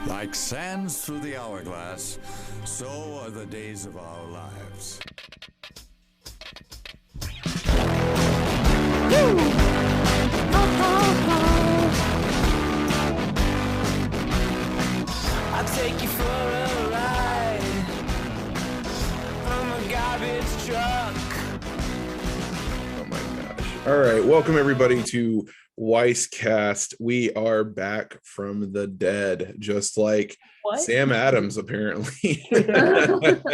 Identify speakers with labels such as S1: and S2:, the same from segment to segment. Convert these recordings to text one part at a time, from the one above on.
S1: Like sands through the hourglass, so are the days of our lives.
S2: I'll take you for a ride on a garbage truck.
S3: Oh my gosh. All right. Welcome everybody to Weisscast. We are back from the dead, just like
S4: What?
S3: Sam Adams, apparently.
S4: Don't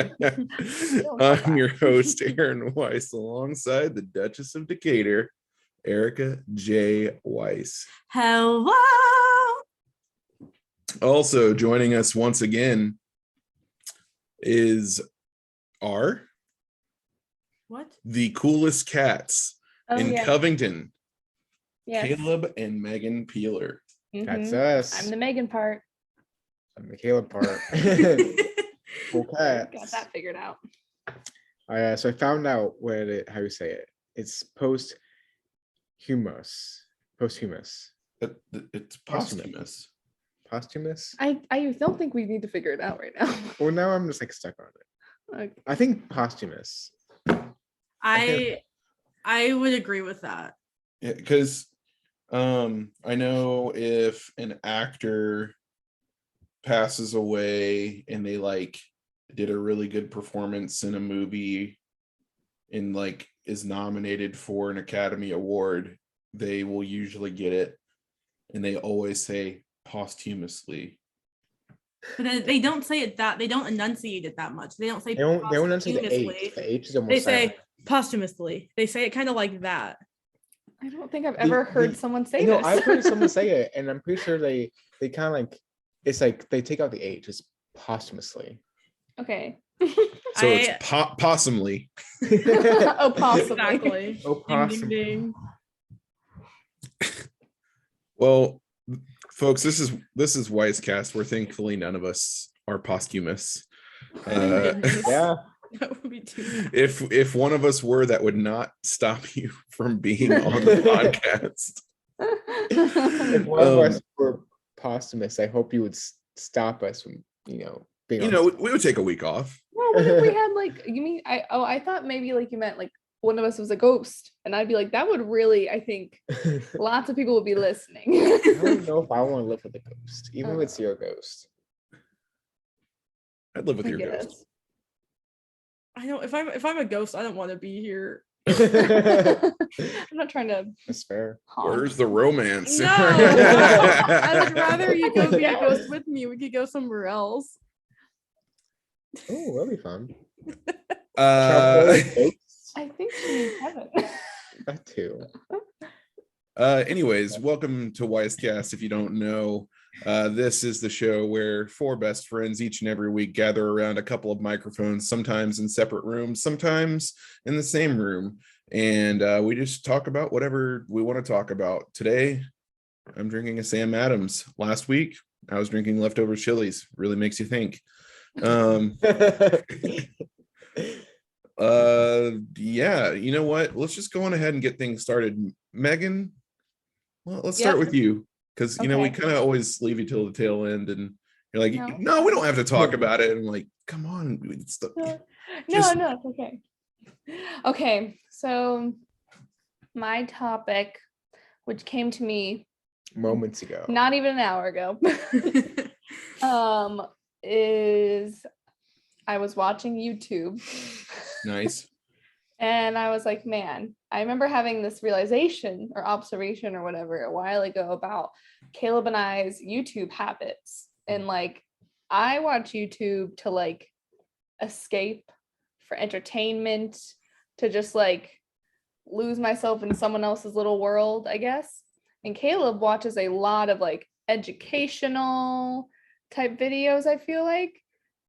S3: I'm your host, Aaron Weiss, alongside the Duchess of Decatur, Erica J. Weiss.
S4: Hello.
S3: Also joining us once again is R,
S4: What?
S3: the coolest cats in Covington,
S4: Yes.
S3: Caleb and Megan Peeler.
S5: That's
S4: Mhm.
S5: us.
S4: I'm the Megan part.
S5: I'm the Caleb part. Cool
S4: Got
S5: cats.
S4: that figured out.
S5: So I found out how you say it. It's posthumous. Posthumous.
S3: It's posthumous.
S5: Posthumous.
S4: I don't think we need to figure it out right now.
S5: Well, now I'm just like stuck on it.
S4: Okay.
S5: I think posthumous.
S6: I would agree with that.
S3: Yeah, because I know if an actor passes away and they like did a really good performance in a movie and like is nominated for an Academy Award, they will usually get it, and they always say posthumously.
S6: But then they don't say it that they don't enunciate it that much. They don't say
S5: They don't say the
S6: posthumously.
S5: H. The H is almost
S6: They say
S5: silent.
S6: posthumously. They say it kind of like that.
S4: I don't think I've ever heard someone say
S5: No,
S4: this.
S5: I've heard someone say it, and I'm pretty sure they kind of like it's like they take out the H. It's posthumously.
S4: Okay.
S3: So it's possumly.
S4: Oh, possibly.
S6: Exactly.
S5: Oh,
S6: Ding,
S5: possum.
S6: ding, ding.
S3: Well, folks, this is Weisscast, where thankfully none of us are posthumous.
S5: Yeah.
S6: That would be too.
S3: If one of us were, that would not stop you from being on the podcast.
S5: If one of us were posthumous, I hope you would stop us from, being on
S3: We would take a week off.
S4: Well, what if we had like you mean I thought maybe like you meant like one of us was a ghost, and I'd be like, that would really, I think lots of people would be listening.
S5: I don't know if I want to live with a ghost, even if it's your ghost.
S3: I'd live with
S4: I
S3: your
S4: guess.
S3: ghost.
S6: I don't. If I'm a ghost, I don't want to be here.
S4: I'm not trying to
S5: That's fair.
S4: haunt.
S3: Where's the romance?
S6: No, I would rather you go be a ghost with me. We could go somewhere else.
S5: Oh, that'd be fun.
S3: Uh,
S5: Ghosts?
S4: I think she means heaven.
S5: That too.
S3: anyways, welcome to Weisscast. If you don't know, this is the show where four best friends each and every week gather around a couple of microphones, sometimes in separate rooms, sometimes in the same room, and we just talk about whatever we want to talk about. Today, I'm drinking a Sam Adams. Last week, I was drinking leftover chilies. Really makes you think. Yeah, you know what? Let's just go on ahead and get things started. Megan, well, let's start with you, because we
S4: Okay.
S3: kind of always leave you till the tail end, and you're like,
S4: No.
S3: no, we don't have to talk about it. And I'm like, come on, it's
S4: No,
S3: Just-
S4: no, it's okay. Okay, so my topic, which came to me
S5: Moments ago.
S4: not even an hour ago, is I was watching YouTube
S3: nice.
S4: and I was like, man, I remember having this realization or observation or whatever a while ago about Caleb and I's YouTube habits. And like, I watch YouTube to like escape, for entertainment, to just like lose myself in someone else's little world, I guess. And Caleb watches a lot of like educational type videos, I feel like.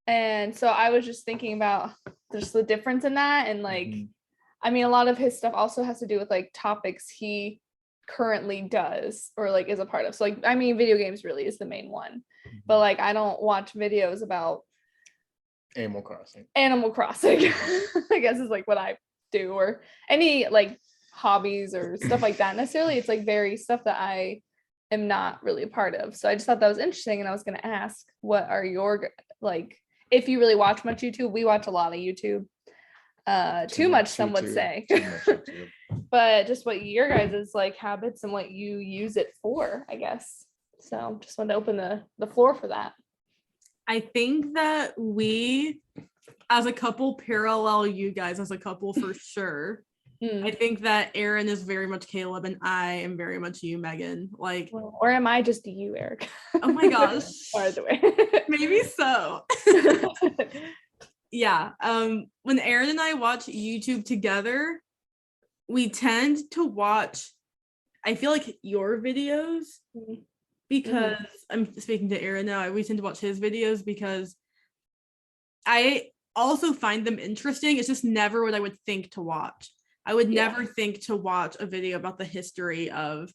S4: And so I was just thinking about just the difference in that. And like,
S5: Mhm.
S4: I mean, a lot of his stuff also has to do with like topics he currently does or like is a part of. So like, I mean, video games really is the main one, but like, I don't watch videos about
S5: Animal Crossing.
S4: Animal Crossing, I guess is like what I do, or any like hobbies or stuff like that necessarily. It's like very stuff that I am not really a part of. So I just thought that was interesting, and I was going to ask, what are your, like, if you really watch much YouTube? We watch a lot of YouTube. Too much, some would
S5: YouTube.
S4: say.
S5: Too much YouTube.
S4: But just what your guys' like habits and what you use it for, I guess. So just wanted to open the floor for that.
S6: I think that we, as a couple, parallel you guys as a couple for sure. I think that Aaron is very much Caleb and I am very much you, Megan. Like,
S4: Well, or am I just you, Eric?
S6: oh my gosh.
S4: By the way.
S6: Maybe so. Yeah. When Aaron and I watch YouTube together, we tend to watch, I feel like, your videos, because I'm speaking to Aaron now. We tend to watch his videos because I also find them interesting. It's just never what I would think to watch. I would never think to watch a video about the history of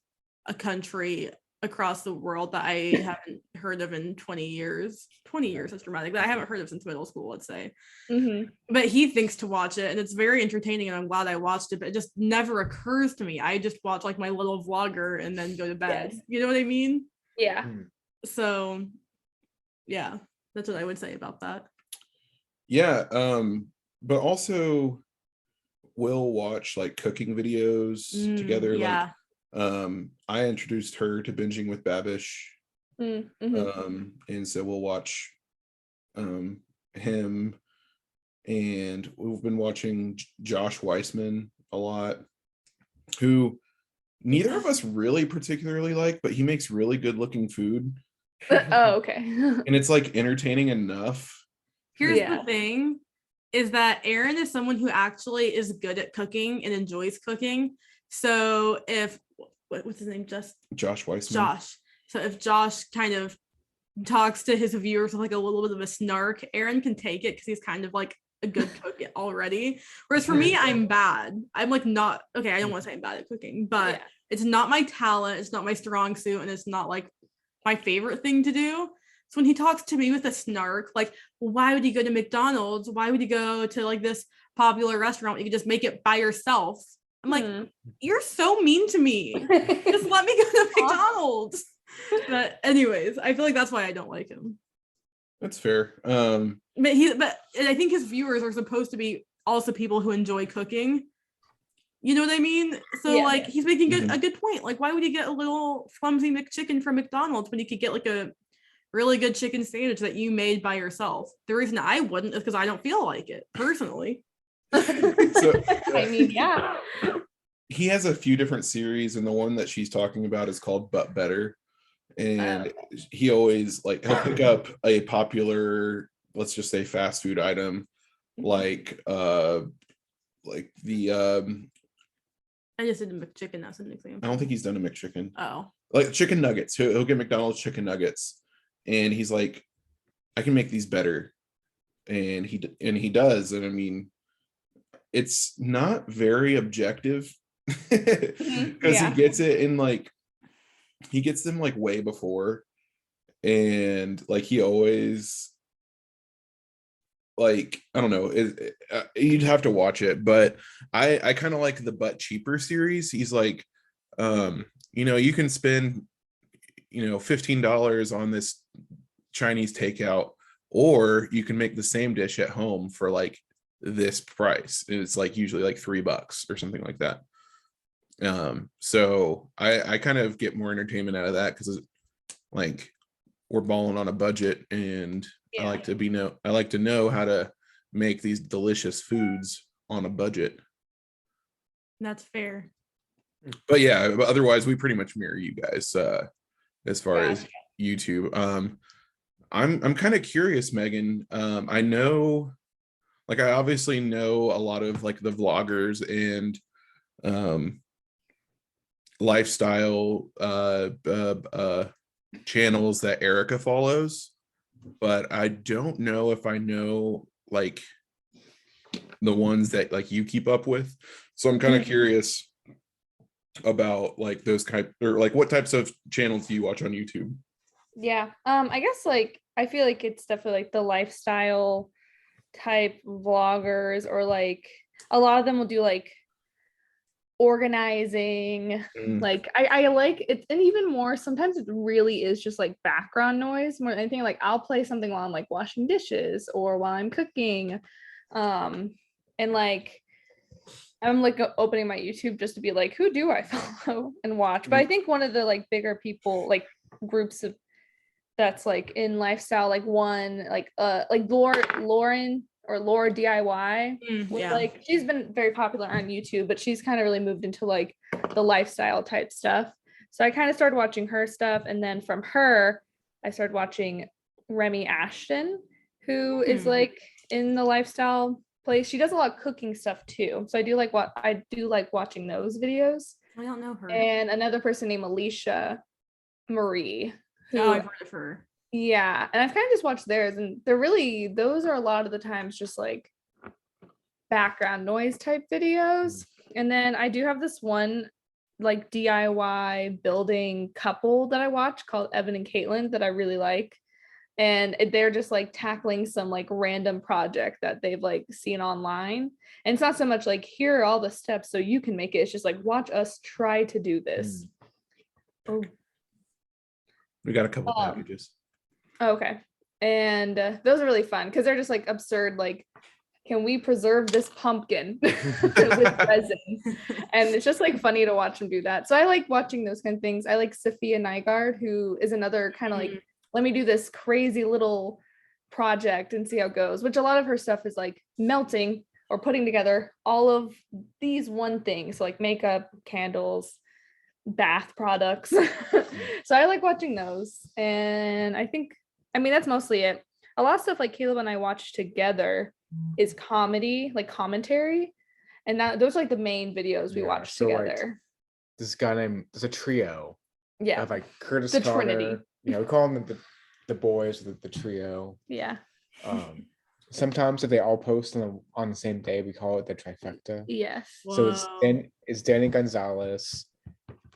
S6: a country across the world that I haven't heard of in 20 years. 20 years is dramatic, that I haven't heard of since middle school, let's say. But he thinks to watch it, and it's very entertaining, and I'm glad I watched it, but it just never occurs to me. I just watch like my little vlogger and then go to bed.
S4: Yes.
S6: You know what I mean?
S4: Yeah.
S6: So yeah, that's what I would say about that.
S3: Yeah, but also we'll watch like cooking videos together.
S6: Yeah.
S3: Like I introduced her to binging with Babish. And so we'll watch him, and we've been watching Josh Weissman a lot, who neither of us really particularly like, but he makes really good looking food.
S4: Oh, okay.
S3: And it's like entertaining enough.
S6: Here's the thing, is that Aaron is someone who actually is good at cooking and enjoys cooking. So if, what's his name?
S3: Josh Weissman.
S6: Josh. So if Josh kind of talks to his viewers with like a little bit of a snark, Aaron can take it because he's kind of like a good cook already. Whereas for me, I'm bad. I'm like not, okay, I don't want to say I'm bad at cooking, but it's not my talent, it's not my strong suit, and it's not like my favorite thing to do. So when he talks to me with a snark, like, well, why would you go to McDonald's? Why would you go to like this popular restaurant? You could just make it by yourself. I'm like, you're so mean to me. Just let me go to McDonald's. But anyways, I feel like that's why I don't like him.
S3: That's fair.
S6: But I think his viewers are supposed to be also people who enjoy cooking. You know what I mean? So like he's making a good point. Like, why would you get a little flimsy McChicken from McDonald's when you could get like a really good chicken sandwich that you made by yourself? The reason I wouldn't is because I don't feel like it personally.
S3: So,
S4: I mean, yeah.
S3: He has a few different series, and the one that she's talking about is called But Better. And he always like he'll pick up a popular, let's just say, fast food item, like the
S6: I just did a McChicken as an example.
S3: I don't think he's done a McChicken.
S6: Oh,
S3: like chicken nuggets. He'll get McDonald's chicken nuggets, and he's like, I can make these better, and he does. And I mean, it's not very objective because he gets it in like, he gets them like way before, and like he always, like, I don't know, you'd have to watch it, but I kind of like the But Cheaper series. He's like, you can spend $15 on this Chinese takeout, or you can make the same dish at home for like this price. It's like usually like $3 or something like that. So I kind of get more entertainment out of that because like we're balling on a budget, and I like to know how to make these delicious foods on a budget.
S6: that's fair.
S3: But yeah, but otherwise we pretty much mirror you guys as far as YouTube. I'm kind of curious, Megan. I know, like, I obviously know a lot of like the vloggers and lifestyle channels that Erica follows, but I don't know if I know like the ones that like you keep up with. So I'm kind of curious about like those or like what types of channels do you watch on YouTube?
S4: Yeah. I guess like I feel like it's definitely like the lifestyle type vloggers, or like a lot of them will do like organizing.
S3: Mm.
S4: Like I like it, and even more sometimes it really is just like background noise more than anything. Like I'll play something while I'm like washing dishes or while I'm cooking. And like I'm like opening my YouTube just to be like, who do I follow and watch? But I think one of the like bigger people, like groups of that's like in lifestyle, like one like Lauren or Laura DIY was
S6: Yeah.
S4: like, she's been very popular on YouTube, but she's kind of really moved into like the lifestyle type stuff. So I kind of started watching her stuff, and then from her I started watching Remy Ashton, who is like in the lifestyle place. She does a lot of cooking stuff too, so I do like watching those videos.
S6: I don't know her.
S4: And another person named Alicia Marie, who
S6: Oh, I've heard of her.
S4: yeah, and I've kind of just watched theirs, and those are a lot of the times just like background noise type videos. And then I do have this one like DIY building couple that I watch called Evan and Caitlin that I really like. And they're just like tackling some like random project that they've like seen online. And it's not so much like, here are all the steps so you can make it. It's just like, watch us try to do this. Oh,
S3: We got a couple packages.
S4: okay. And those are really fun because they're just like absurd, like, can we preserve this pumpkin with resin? And it's just like funny to watch them do that. So I like watching those kind of things. I like Sophia Nygaard, who is another kind of like, let me do this crazy little project and see how it goes, which a lot of her stuff is like melting or putting together all of these one things, so like makeup, candles, bath products. So I like watching those. And I mean, that's mostly it. A lot of stuff like Caleb and I watch together is comedy, like commentary. And those are like the main videos we watch together.
S5: Like, there's a trio.
S4: Yeah.
S5: Of like Curtis
S4: The
S5: Connor.
S4: Trinity.
S5: You know, we call them the boys, the trio.
S4: Yeah.
S5: Sometimes if they all post on the same day, we call it the trifecta.
S4: Yes.
S5: So it's Danny Gonzalez,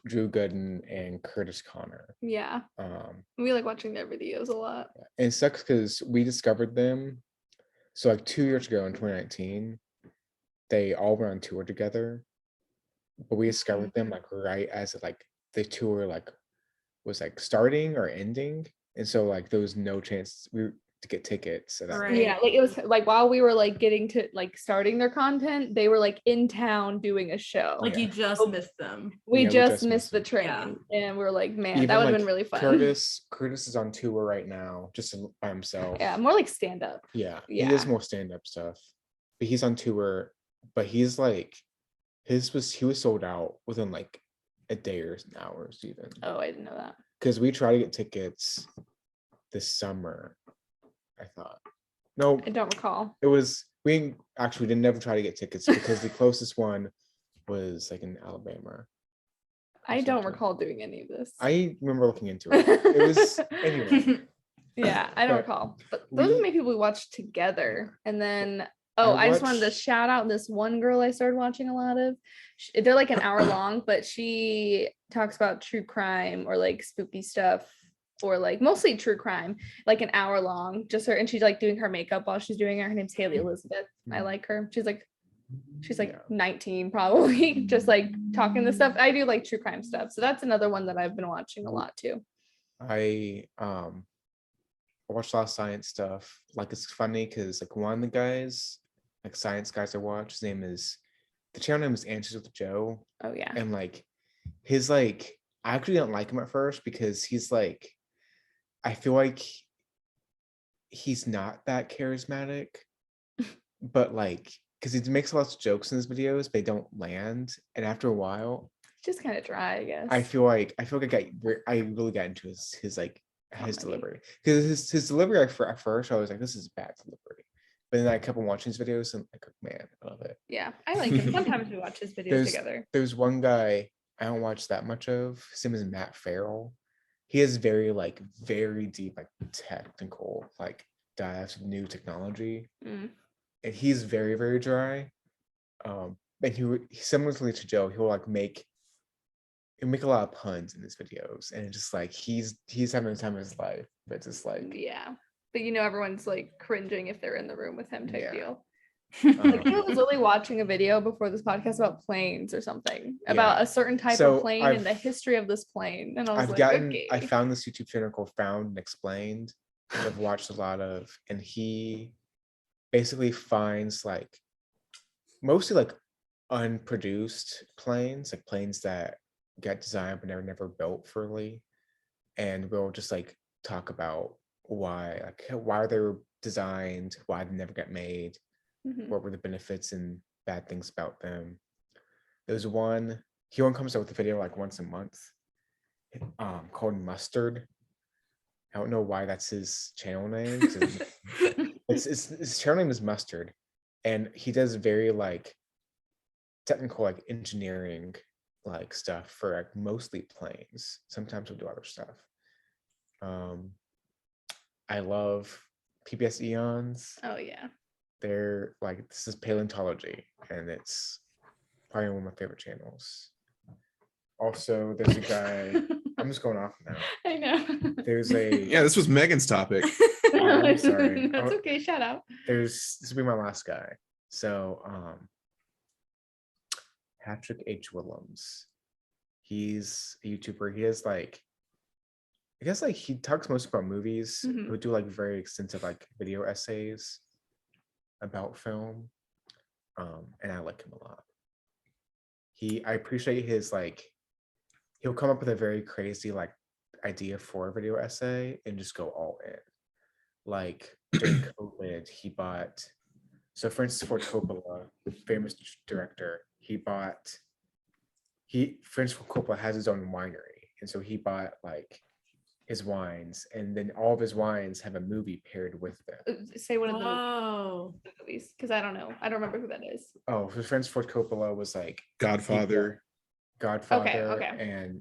S5: Drew Gooden, and Curtis Connor.
S4: Yeah. We like watching their videos a lot.
S5: And it sucks because we discovered them. So like 2 years ago in 2019, they all went on tour together. But we discovered them like right as like the tour like was like starting or ending. And so like there was no chance to get tickets.
S6: Right.
S4: Yeah, like it was like while we were like getting to like starting their content, they were like in town doing a show.
S6: Like you just missed them.
S4: We just missed the
S5: them.
S4: train, and we were like, man,
S5: Even,
S4: that would have
S5: like,
S4: been really fun.
S5: Curtis is on tour right now, just by himself.
S4: Yeah, more like stand up.
S5: Yeah, he does more stand up stuff, but he's on tour. But he's like, he was sold out within like a day or hours even.
S4: Oh, I didn't know that.
S5: Because we tried to get tickets this summer, I thought. No,
S4: I don't recall.
S5: it was we didn't never try to get tickets because the closest one was like in Alabama.
S4: I don't recall doing any of this.
S5: I remember looking into it. It was anyway.
S4: Yeah, I don't recall. But those are the main people we watched together. And then I just wanted to shout out this one girl I started watching a lot of. They're like an hour long, but she talks about true crime or like spooky stuff, or like mostly true crime, like an hour long, just her. And she's like doing her makeup while she's doing it. Her name's Haley Elizabeth. I like her. She's like 19 probably, just like talking this stuff. I do like true crime stuff. So that's another one that I've been watching a lot too.
S5: I watched a lot of science stuff. Like it's funny because like one of the guys, like science guys I watch, the channel name is Answers with Joe.
S4: Oh yeah.
S5: And like his like I actually don't like him at first because he's like I feel like he's not that charismatic, but like because he makes lots of jokes in his videos, but they don't land. And after a while,
S4: it's just kind of dry, I guess.
S5: I feel like I really got into his like his delivery, because his delivery at first I was like, this is bad delivery, but then I kept on watching his videos and like, man, I love it.
S4: Yeah, I like him. Sometimes we watch his videos together.
S5: There's one guy I don't watch that much of. His name is Matt Farrell. He has very deep like technical like dives of new technology, and he's very, very dry. And he similarly to Joe, he'll make a lot of puns in his videos, and it's just like he's having the time of his life, but just like
S4: yeah, but everyone's like cringing if they're in the room with him type deal. Like I was only watching a video before this podcast about planes or something, about a certain type
S5: So
S4: of plane and the history of this plane. And I was okay.
S5: I found this YouTube channel called Found and Explained, which I've watched a lot of, and he basically finds like mostly like unproduced planes, like planes that get designed but they're never built fully. And we'll just like talk about why they were designed, why they never got made, what were the benefits and bad things about them. There's one, he only comes out with a video like once a month, called Mustard. I don't know why that's his channel name. His channel name is Mustard, and he does very like technical like engineering like stuff for like mostly planes. Sometimes we'll do other stuff. I love PBS Eons.
S4: Oh yeah.
S5: They're like, this is paleontology, and it's probably one of my favorite channels. Also, there's a guy. I'm just going off now.
S4: I know.
S5: There's a
S3: Yeah, this was Megan's topic.
S5: Oh, I'm sorry.
S4: That's okay. Shout out.
S5: This will be my last guy. So, Patrick H. Willems. He's a YouTuber. He has like, I guess like he talks mostly about movies. He would do like very extensive like video essays about film. And I like him a lot. I appreciate his like, he'll come up with a very crazy like idea for a video essay and just go all in. Like during COVID, he bought, so Francis Ford Coppola, famous director, Francis Ford Coppola has his own winery. And so he bought like his wines, and then all of his wines have a movie paired with them.
S4: Say one of the movies, because I don't know. I don't remember who that is.
S5: Oh, so Francis Ford Coppola was like
S3: Godfather,
S4: okay.
S5: and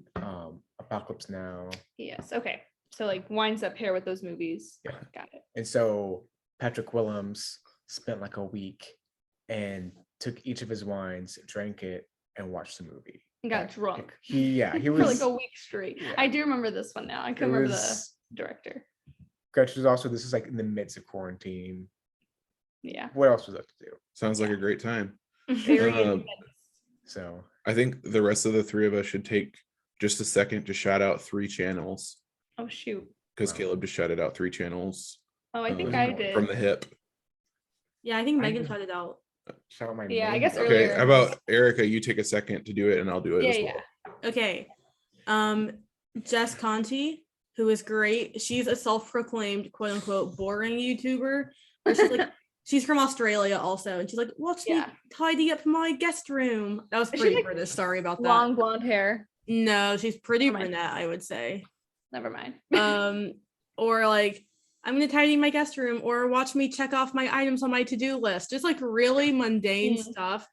S5: Apocalypse Now.
S4: Yes. Okay. So like wines that pair with those movies.
S5: Yeah.
S4: Got it.
S5: And so Patrick Willems spent like a week and took each of his wines, drank it, and watched the movie.
S4: And got drunk.
S5: He
S4: for
S5: was
S4: like a week straight. Yeah. I do remember this one now. I can remember the director.
S5: Gretchen was also, this is like in the midst of quarantine.
S4: Yeah.
S5: What else was up to do?
S3: Sounds like a great time.
S4: Very intense.
S5: So
S3: I think the rest of the three of us should take just a second to shout out 3 channels.
S4: Oh shoot.
S3: Because Caleb just shouted out 3 channels.
S4: Oh, I think I did.
S3: From the hip.
S6: Yeah, I think Megan shouted out.
S5: Shout out my
S4: I guess
S3: Okay,
S4: earlier.
S3: how about Erica? You take a second to do it, and I'll do it as well.
S6: Okay. Jess Conti, who is great. She's a self-proclaimed quote unquote boring YouTuber. Where she's like, she's from Australia also, and she's like, watch me tidy up my guest room. That was pretty British. Sorry about that.
S4: Long blonde hair.
S6: No, she's pretty brunette, I would say.
S4: Never mind.
S6: Or like, I'm gonna tidy my guest room, or watch me check off my items on my to-do list. Just like really mundane stuff.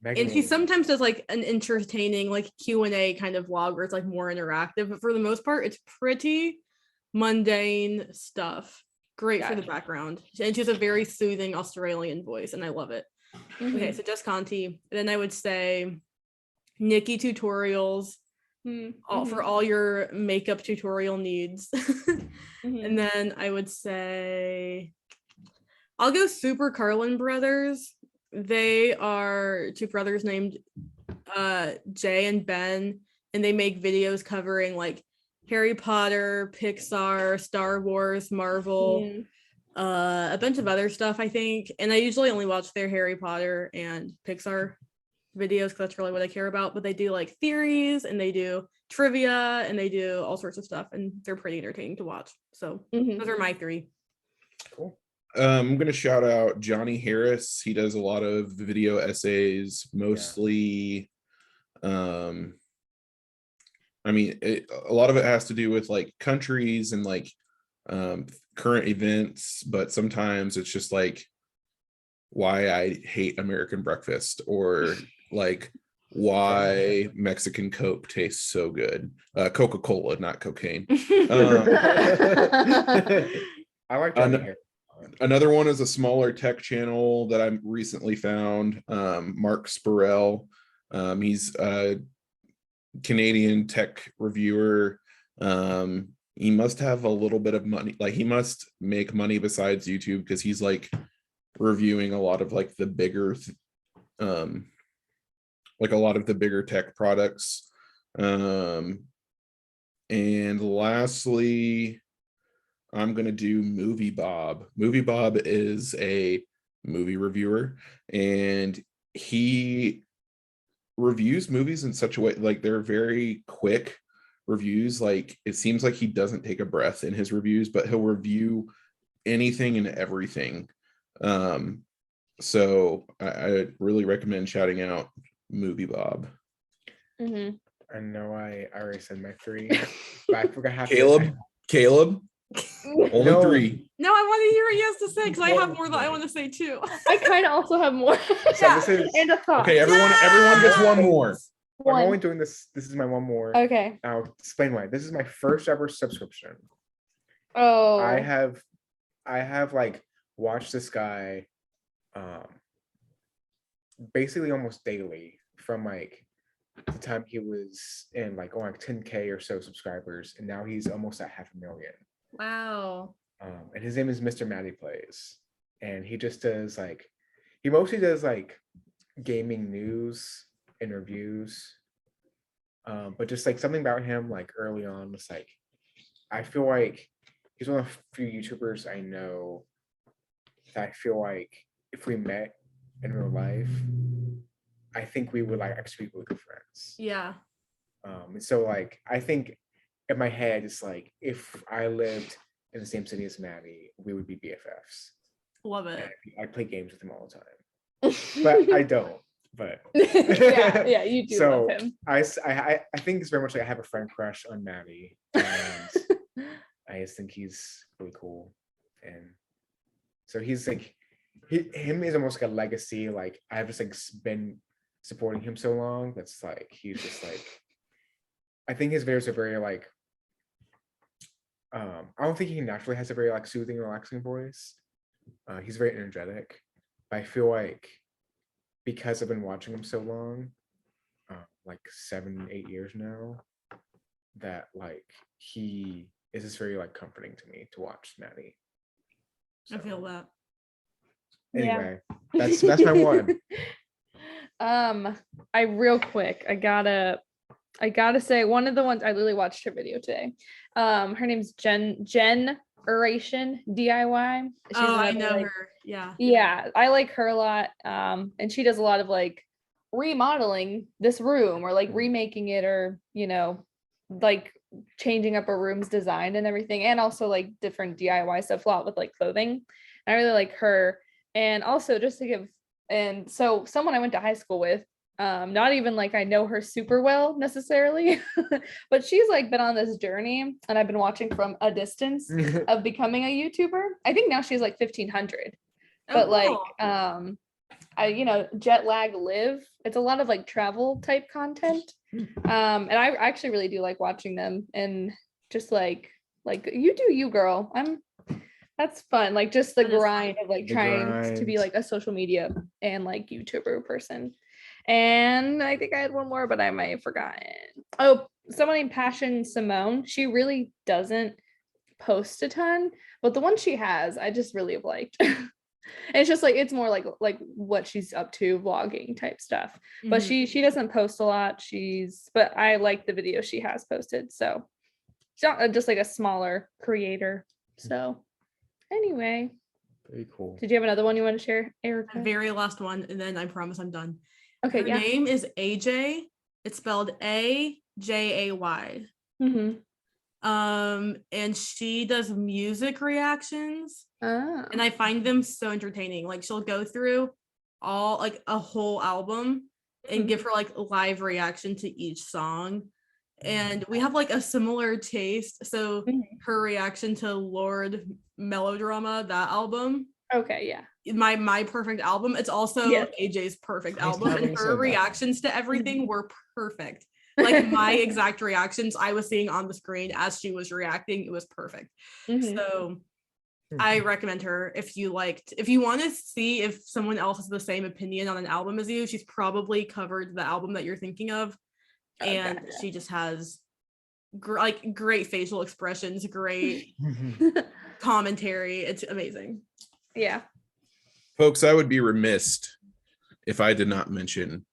S6: And she sometimes does like an entertaining like Q&A kind of vlog where it's like more interactive, but for the most part it's pretty mundane stuff. Great for the background, and she has a very soothing Australian voice, and I love it. Okay, so Jess Conti. Then I would say Nikki Tutorials, for all your makeup tutorial needs. And then I would say I'll go Super Carlin Brothers. They are 2 brothers named Jay and Ben, and they make videos covering like Harry Potter, Pixar, Star Wars, Marvel, a bunch of other stuff, I think. And I usually only watch their Harry Potter and Pixar videos because that's really what I care about. But they do like theories, and they do trivia, and they do all sorts of stuff, and they're pretty entertaining to watch. So those are my 3.
S5: Cool.
S3: I'm going to shout out Johnny Harris. He does a lot of video essays, mostly. I mean, a lot of it has to do with like countries and like current events, but sometimes it's just like why I hate American breakfast, or like why Mexican Coke tastes so good. Coca-Cola, not cocaine.
S5: I like Johnny Harris.
S3: Another one is a smaller tech channel that I recently found, Mark Spurrell. He's a Canadian tech reviewer. He must have a little bit of money, like he must make money besides YouTube, because he's like reviewing a lot of like the bigger like a lot of the bigger tech products. And lastly, I'm going to do Movie Bob. Movie Bob is a movie reviewer, and he reviews movies in such a way, like they're very quick reviews. Like it seems like he doesn't take a breath in his reviews, but he'll review anything and everything. So I really recommend shouting out Movie Bob.
S4: Mm-hmm.
S5: I know I already said my 3, but I forgot how
S3: Caleb, only
S5: No.
S3: 3.
S6: No, I want to hear what he has to say because I have more that I want to say too.
S4: I kind of also have more.
S6: Yeah.
S4: And a thought.
S3: Okay, everyone gets one more.
S5: I'm only doing this. This is my one more.
S4: Okay.
S5: I'll explain why. This is my first ever subscription.
S4: Oh.
S5: I have like watched this guy basically almost daily from like the time he was in like 10K or so subscribers, and now he's almost at 500,000.
S6: Wow.
S5: And his name is Mr. Matty Plays, and he just does like, he mostly does like gaming news and reviews, but just like something about him like early on was like, I feel like he's one of the few YouTubers I know that I feel like if we met in real life, I think we would like actually be really good friends.
S6: Yeah.
S5: And so like I think in my head it's like if I lived in the same city as Maddie, we would be BFFs.
S6: Love it.
S5: I play games with him all the time, but I don't. But
S4: yeah, you do
S5: so
S4: love him.
S5: I think it's very much like I have a friend crush on Maddie, and I just think he's really cool, and so he's like him is almost like a legacy. Like I've just like been supporting him so long. That's like he's just like, I think his videos are very like I don't think he naturally has a very like soothing, relaxing voice. He's very energetic, but I feel like because I've been watching him so long, like 7-8 years now, that like he is just very like comforting to me to watch Maddie.
S6: I feel that.
S5: Anyway, that's my one.
S4: I real quick, I gotta say one of the ones I literally watched her video today. Her name's Generation DIY.
S6: I know her.
S4: Yeah, I like her a lot. And she does a lot of like remodeling this room or like remaking it, or like changing up a room's design and everything, and also like different DIY stuff, a lot with like clothing. I really like her. And also just to give, and so someone I went to high school with, not even like I know her super well necessarily, but she's like been on this journey, and I've been watching from a distance of becoming a YouTuber. I think now she's like 1,500, but
S6: cool.
S4: Like I jet lag live. It's a lot of like travel type content, and I actually really do like watching them, and just like you do you, girl. That's fun. Like just the grind of like trying to be like a social media and like YouTuber person. And I think I had one more, but I might have forgotten. Oh, someone named Passion Simone. She really doesn't post a ton, but the one she has, I just really have liked. And it's just like, it's more like what she's up to, vlogging type stuff. Mm-hmm. But she doesn't post a lot. But I like the video she has posted. So she's not just like a smaller creator. So anyway.
S5: Very cool.
S4: Did you have another one you want to share, Erica?
S6: The very last one, and then I promise I'm done.
S4: Okay.
S6: Her name is AJ. It's spelled AJAY.
S4: Mm-hmm.
S6: And she does music reactions.
S4: Oh.
S6: And I find them so entertaining. Like she'll go through all like a whole album and give her like live reaction to each song. And we have like a similar taste. So her reaction to Lord Melodrama, that album.
S4: Okay, yeah.
S6: My perfect album. It's also AJ's perfect album, and her reactions to everything were perfect. Like my exact reactions I was seeing on the screen as she was reacting, it was perfect. So I recommend her if you want to see if someone else has the same opinion on an album as you. She's probably covered the album that you're thinking of. And she just has great facial expressions, great commentary. It's amazing.
S4: Yeah.
S3: Folks, I would be remiss if I did not mention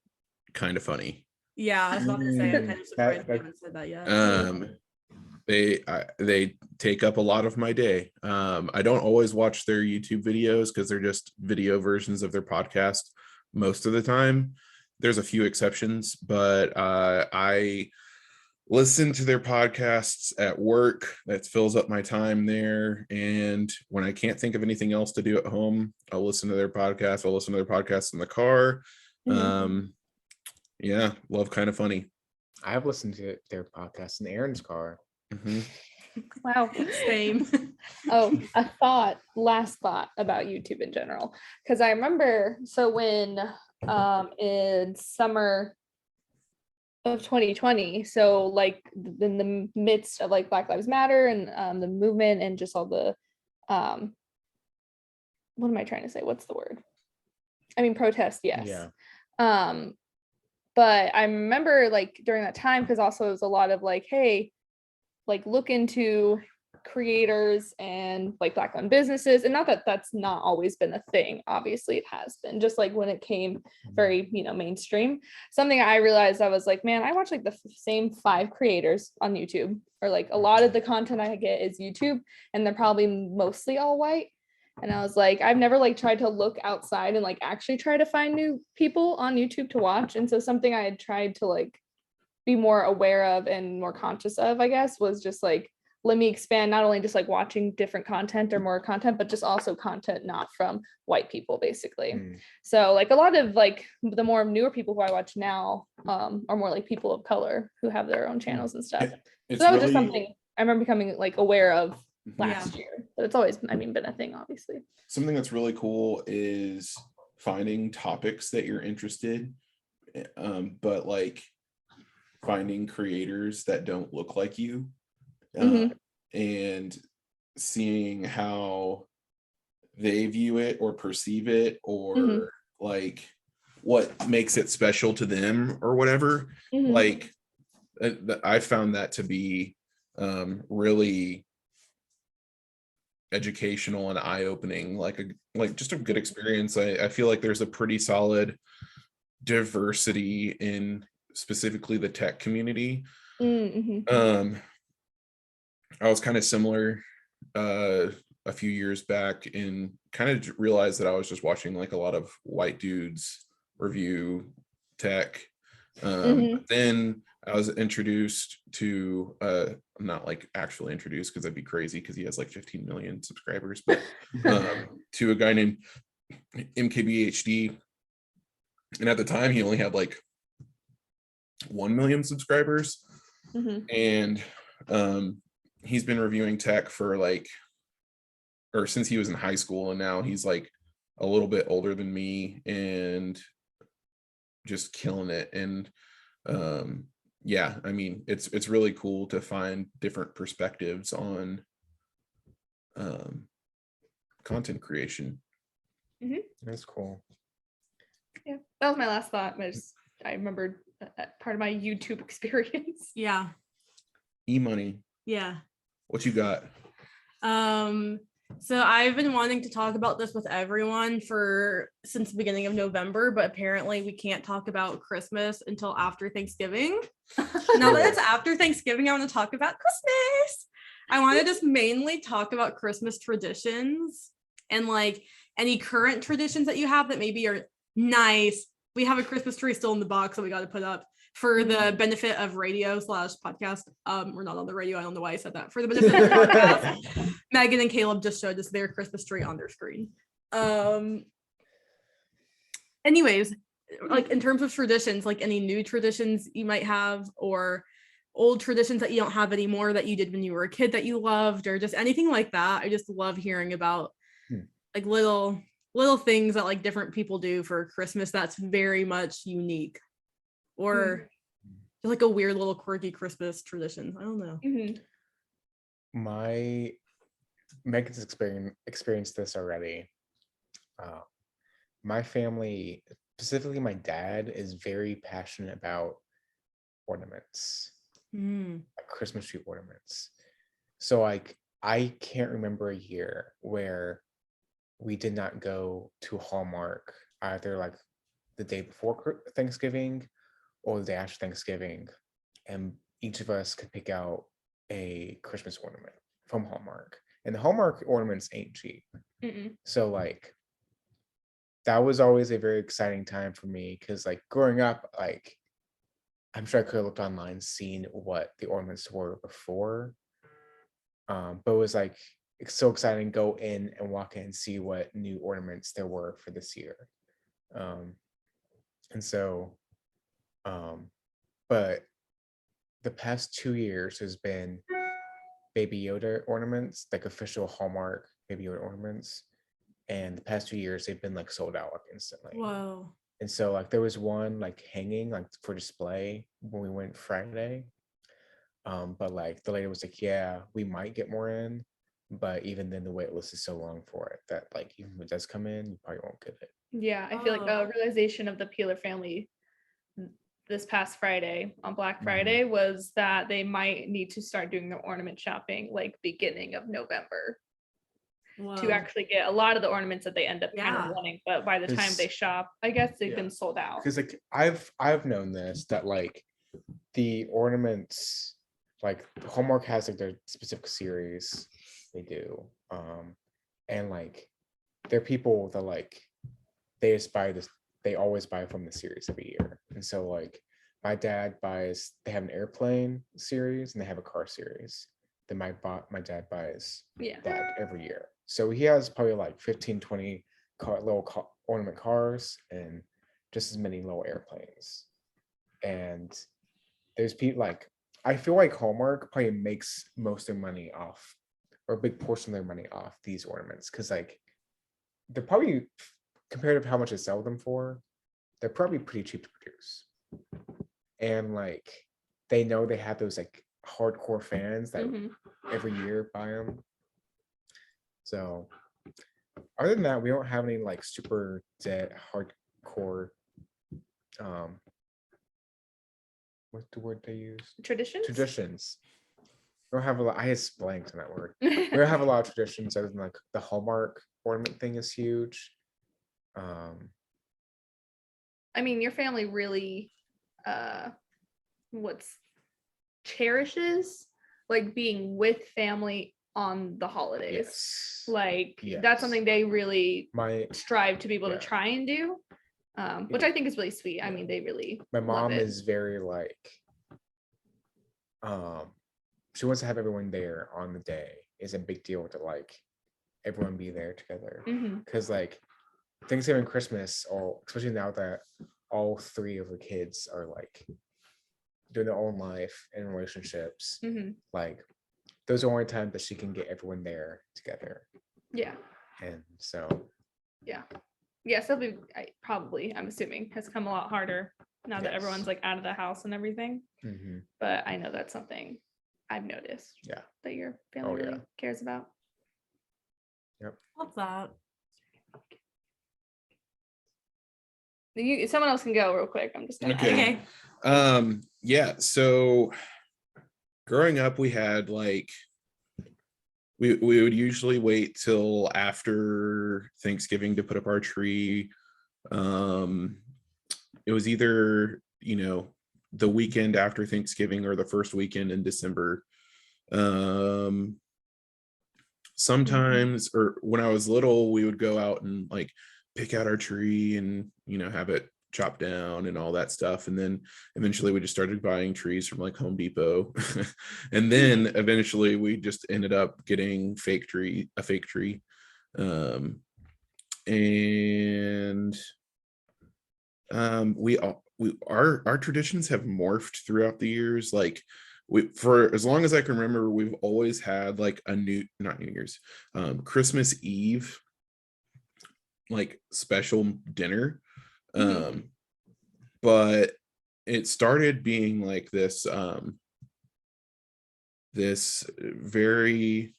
S3: Kind of Funny.
S6: Yeah, I was about to say, I'm kind of surprised you haven't said that yet.
S3: They take up a lot of my day. I don't always watch their YouTube videos because they're just video versions of their podcast most of the time. There's a few exceptions, but I listen to their podcasts at work. That fills up my time there. And when I can't think of anything else to do at home, I'll listen to their podcast. I'll listen to their podcasts in the car. Yeah, love Kind of Funny.
S5: I've listened to their podcast in Aaron's car.
S3: Mm-hmm.
S4: Wow.
S6: Same.
S4: Oh, last thought about YouTube in general. Because I remember, so when in summer of 2020, so like in the midst of like Black Lives Matter and the movement and just all the what am I trying to say? What's the word? I mean, protest, yes.
S5: Yeah.
S4: But I remember like during that time, because also it was a lot of like, hey, like look into creators and like Black owned businesses, and not that that's not always been a thing, obviously it has been, just like when it came very mainstream. Something I realized, I was like, man, I watch like the same 5 creators on YouTube, or like a lot of the content I get is YouTube, and they're probably mostly all white. And I was like, I've never like tried to look outside and like actually try to find new people on YouTube to watch. And so something I had tried to like be more aware of and more conscious of, I guess, was just like, let me expand not only just like watching different content or more content, but just also content not from white people, basically. So like a lot of like the more newer people who I watch now are more like people of color who have their own channels and stuff. So that was just something I remember becoming like aware of last year, but it's always, I mean, been a thing, obviously.
S3: Something that's really cool is finding topics that you're interested but like finding creators that don't look like you and seeing how they view it or perceive it, or like what makes it special to them or whatever. Like I found that to be really educational and eye-opening, like just a good experience. I feel like there's a pretty solid diversity in specifically the tech community. I was kind of similar a few years back, and kind of realized that I was just watching like a lot of white dudes review tech. But then I was introduced to not like actually introduced, because that'd be crazy because he has like 15 million subscribers, but to a guy named MKBHD, and at the time he only had like 1 million subscribers. And he's been reviewing tech for like, or since he was in high school, and now he's like a little bit older than me and just killing it. And yeah, I mean, it's really cool to find different perspectives on content creation.
S5: That's cool.
S4: Yeah, that was my last thought. I remembered that part of my YouTube experience.
S6: Yeah.
S3: E-money.
S6: Yeah.
S3: What you got?
S6: So I've been wanting to talk about this with everyone since the beginning of November, but apparently we can't talk about Christmas until after Thanksgiving. Now that it's after Thanksgiving, I want to talk about Christmas. I want to just mainly talk about Christmas traditions and like any current traditions that you have that maybe are nice. We have a Christmas tree still in the box that we got to put up for the benefit of radio/podcast. We're not on the radio. I don't know why I said that. For the benefit of the podcast, Megan and Caleb just showed us their Christmas tree on their screen. Anyways, like in terms of traditions, like any new traditions you might have, or old traditions that you don't have anymore that you did when you were a kid that you loved, or just anything like that. I just love hearing about like little things that like different people do for Christmas that's very much unique, or like a weird little quirky Christmas tradition. I don't know.
S5: Megan's experienced this already. My family, specifically my dad, is very passionate about ornaments, like Christmas tree ornaments. So like I can't remember a year where we did not go to Hallmark either like the day before Thanksgiving or the day after Thanksgiving, and each of us could pick out a Christmas ornament from Hallmark. And the Hallmark ornaments ain't cheap. So like that was always a very exciting time for me because like growing up, like I'm sure I could have looked online, seen what the ornaments were before. But it was like it's so exciting to go in and walk in and see what new ornaments there were for this year. And so but the past 2 years has been Baby Yoda ornaments, like official Hallmark Baby Yoda ornaments. And the past 2 years they've been like sold out like instantly.
S6: Whoa.
S5: And so like there was one like hanging like for display when we went Friday. But like the lady was like, yeah, we might get more in, but even then the wait list is so long for it that like even if it does come in, you probably won't get it.
S4: Yeah, I feel like a realization of the Peeler family this past Friday on Black Friday was that they might need to start doing their ornament shopping like beginning of November to actually get a lot of the ornaments that they end up kind of wanting. But by the time they shop, I guess they've been sold out.
S5: Because like I've known this that like the ornaments, like Hallmark has like their specific series they do, and like there are people that like they just buy this, they always buy from the series every year. And so like my dad buys, they have an airplane series and they have a car series. Then my dad buys that every year. So he has probably like 15, 20 ornament cars and just as many little airplanes. And there's people like, I feel like Hallmark probably makes most of their money off, or a big portion of their money off these ornaments. Cause like they're probably, compared to how much they sell them for, they're probably pretty cheap to produce. And like they know they have those like hardcore fans that every year buy them. So other than that, we don't have any like super dead hardcore what's the word they use? Traditions. We don't have a lot. I just blanked on that word. We don't have a lot of traditions other than like the Hallmark ornament thing is huge.
S4: I mean, your family really cherishes like being with family on the holidays. Like that's something they really strive to be able to try and do, which I think is really sweet. I mean, they really
S5: my mom is very like she wants to have everyone there on the day. Is a big deal to like everyone be there together, because like Thanksgiving and Christmas, or especially now that all three of her kids are like doing their own life and relationships, like those are the only times that she can get everyone there together. And so
S4: so I'm assuming has come a lot harder now that everyone's like out of the house and everything. But I know that's something I've noticed that your family really cares about.
S6: Love that.
S4: Someone else can go real quick. I'm just gonna
S3: okay. So growing up, we had like we would usually wait till after Thanksgiving to put up our tree. It was either, the weekend after Thanksgiving or the first weekend in December. Sometimes, or when I was little, we would go out and like pick out our tree and have it chopped down and all that stuff. And then eventually we just started buying trees from like Home Depot. And then eventually we just ended up getting a fake tree. Our traditions have morphed throughout the years. Like for as long as I can remember, we've always had like not New Year's, Christmas Eve, like special dinner. But it started being like this very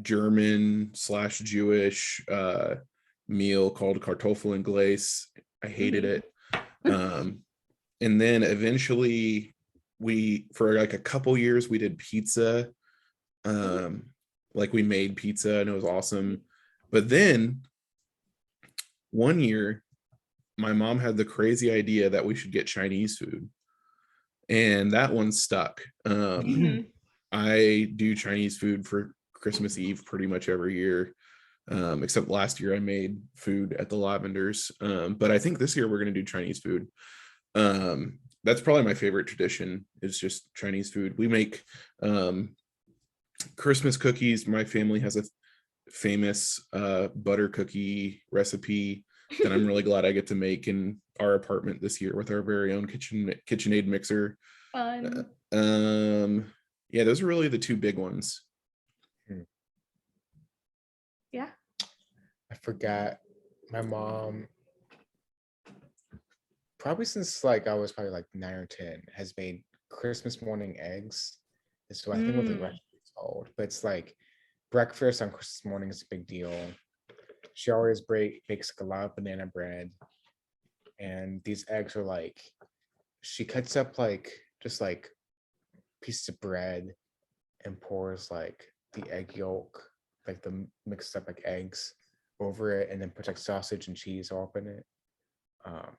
S3: German/Jewish meal called Kartoffeln. I hated it. And then eventually for like a couple years we did pizza. Like we made pizza and it was awesome. But then one year, my mom had the crazy idea that we should get Chinese food, and that one stuck. I do Chinese food for Christmas Eve pretty much every year, except last year I made food at the Lavenders. But I think this year we're going to do Chinese food. That's probably my favorite tradition, is just Chinese food. We make Christmas cookies. My family has a famous butter cookie recipe that I'm really glad I get to make in our apartment this year with our very own KitchenAid mixer.
S4: Fun.
S3: Yeah, those are really the two big ones.
S4: Yeah.
S5: I forgot, my mom, probably since like I was probably like 9 or 10, has made Christmas morning eggs. So I think what the recipe is called, but it's like breakfast on Christmas morning is a big deal. She always bakes like a lot of banana bread, and these eggs are like, she cuts up like just like pieces of bread and pours like the egg yolk, like the mixed up like eggs over it, and then puts like sausage and cheese all up in it.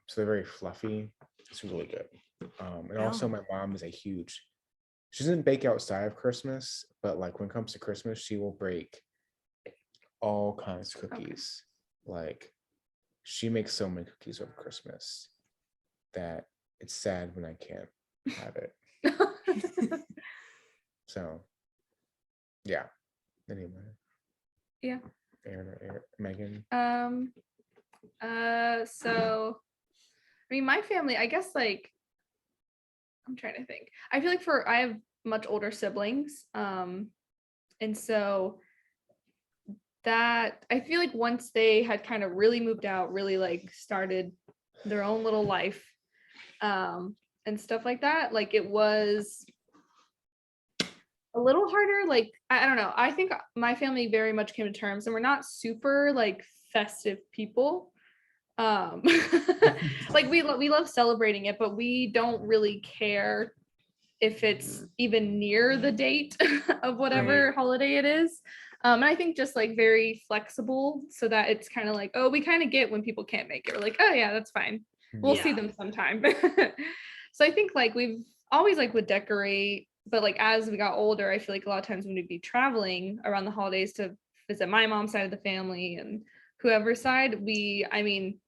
S5: So they're very fluffy. It's really good. And also my mom is she doesn't bake outside of Christmas, but like when it comes to Christmas, she will bake all kinds of cookies. Like she makes so many cookies over Christmas that it's sad when I can't have it. So yeah. Anyway.
S4: Yeah.
S5: Aaron or Megan.
S4: So I mean, my family, I guess, like, I'm trying to think. I feel like I have much older siblings. And so that I feel like once they had kind of really moved out, really like started their own little life, and stuff like that, like it was a little harder. Like, I don't know. I think my family very much came to terms, and we're not super like festive people. Like we love celebrating it, but we don't really care if it's even near the date of whatever holiday it is. And I think just like very flexible, so that it's kind of like, oh, we kind of get when people can't make it. We're like, oh yeah, that's fine. We'll see them sometime. So I think like we've always like would decorate, but like as we got older, I feel like a lot of times when we'd be traveling around the holidays to visit my mom's side of the family and whoever side, I mean,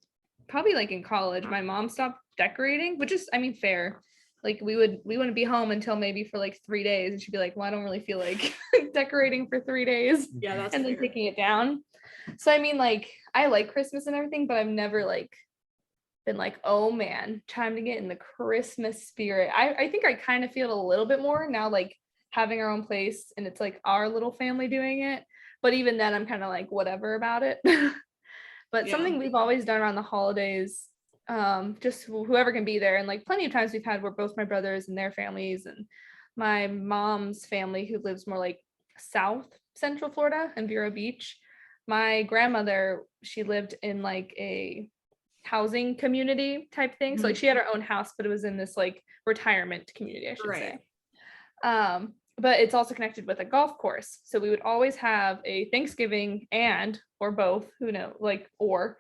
S4: probably like in college, my mom stopped decorating, which is, I mean, fair. Like we wouldn't be home until maybe for like 3 days, and she'd be like, well, I don't really feel like decorating for 3 days.
S6: Yeah, that's
S4: and then
S6: fair.
S4: taking it down. So I mean, like I like Christmas and everything, but I've never like been like, oh man, time to get in the Christmas spirit. I think I kind of feel it a little bit more now, like having our own place and it's like our little family doing it. But even then I'm kind of like whatever about it. But something we've always done around the holidays, just whoever can be there. And like plenty of times we've had where both my brothers and their families and my mom's family, who lives more like South Central Florida and Vero Beach. My grandmother, she lived in like a housing community type thing. So like she had her own house, but it was in this like retirement community, I should say. But it's also connected with a golf course. So we would always have a Thanksgiving or both, who knows, like, or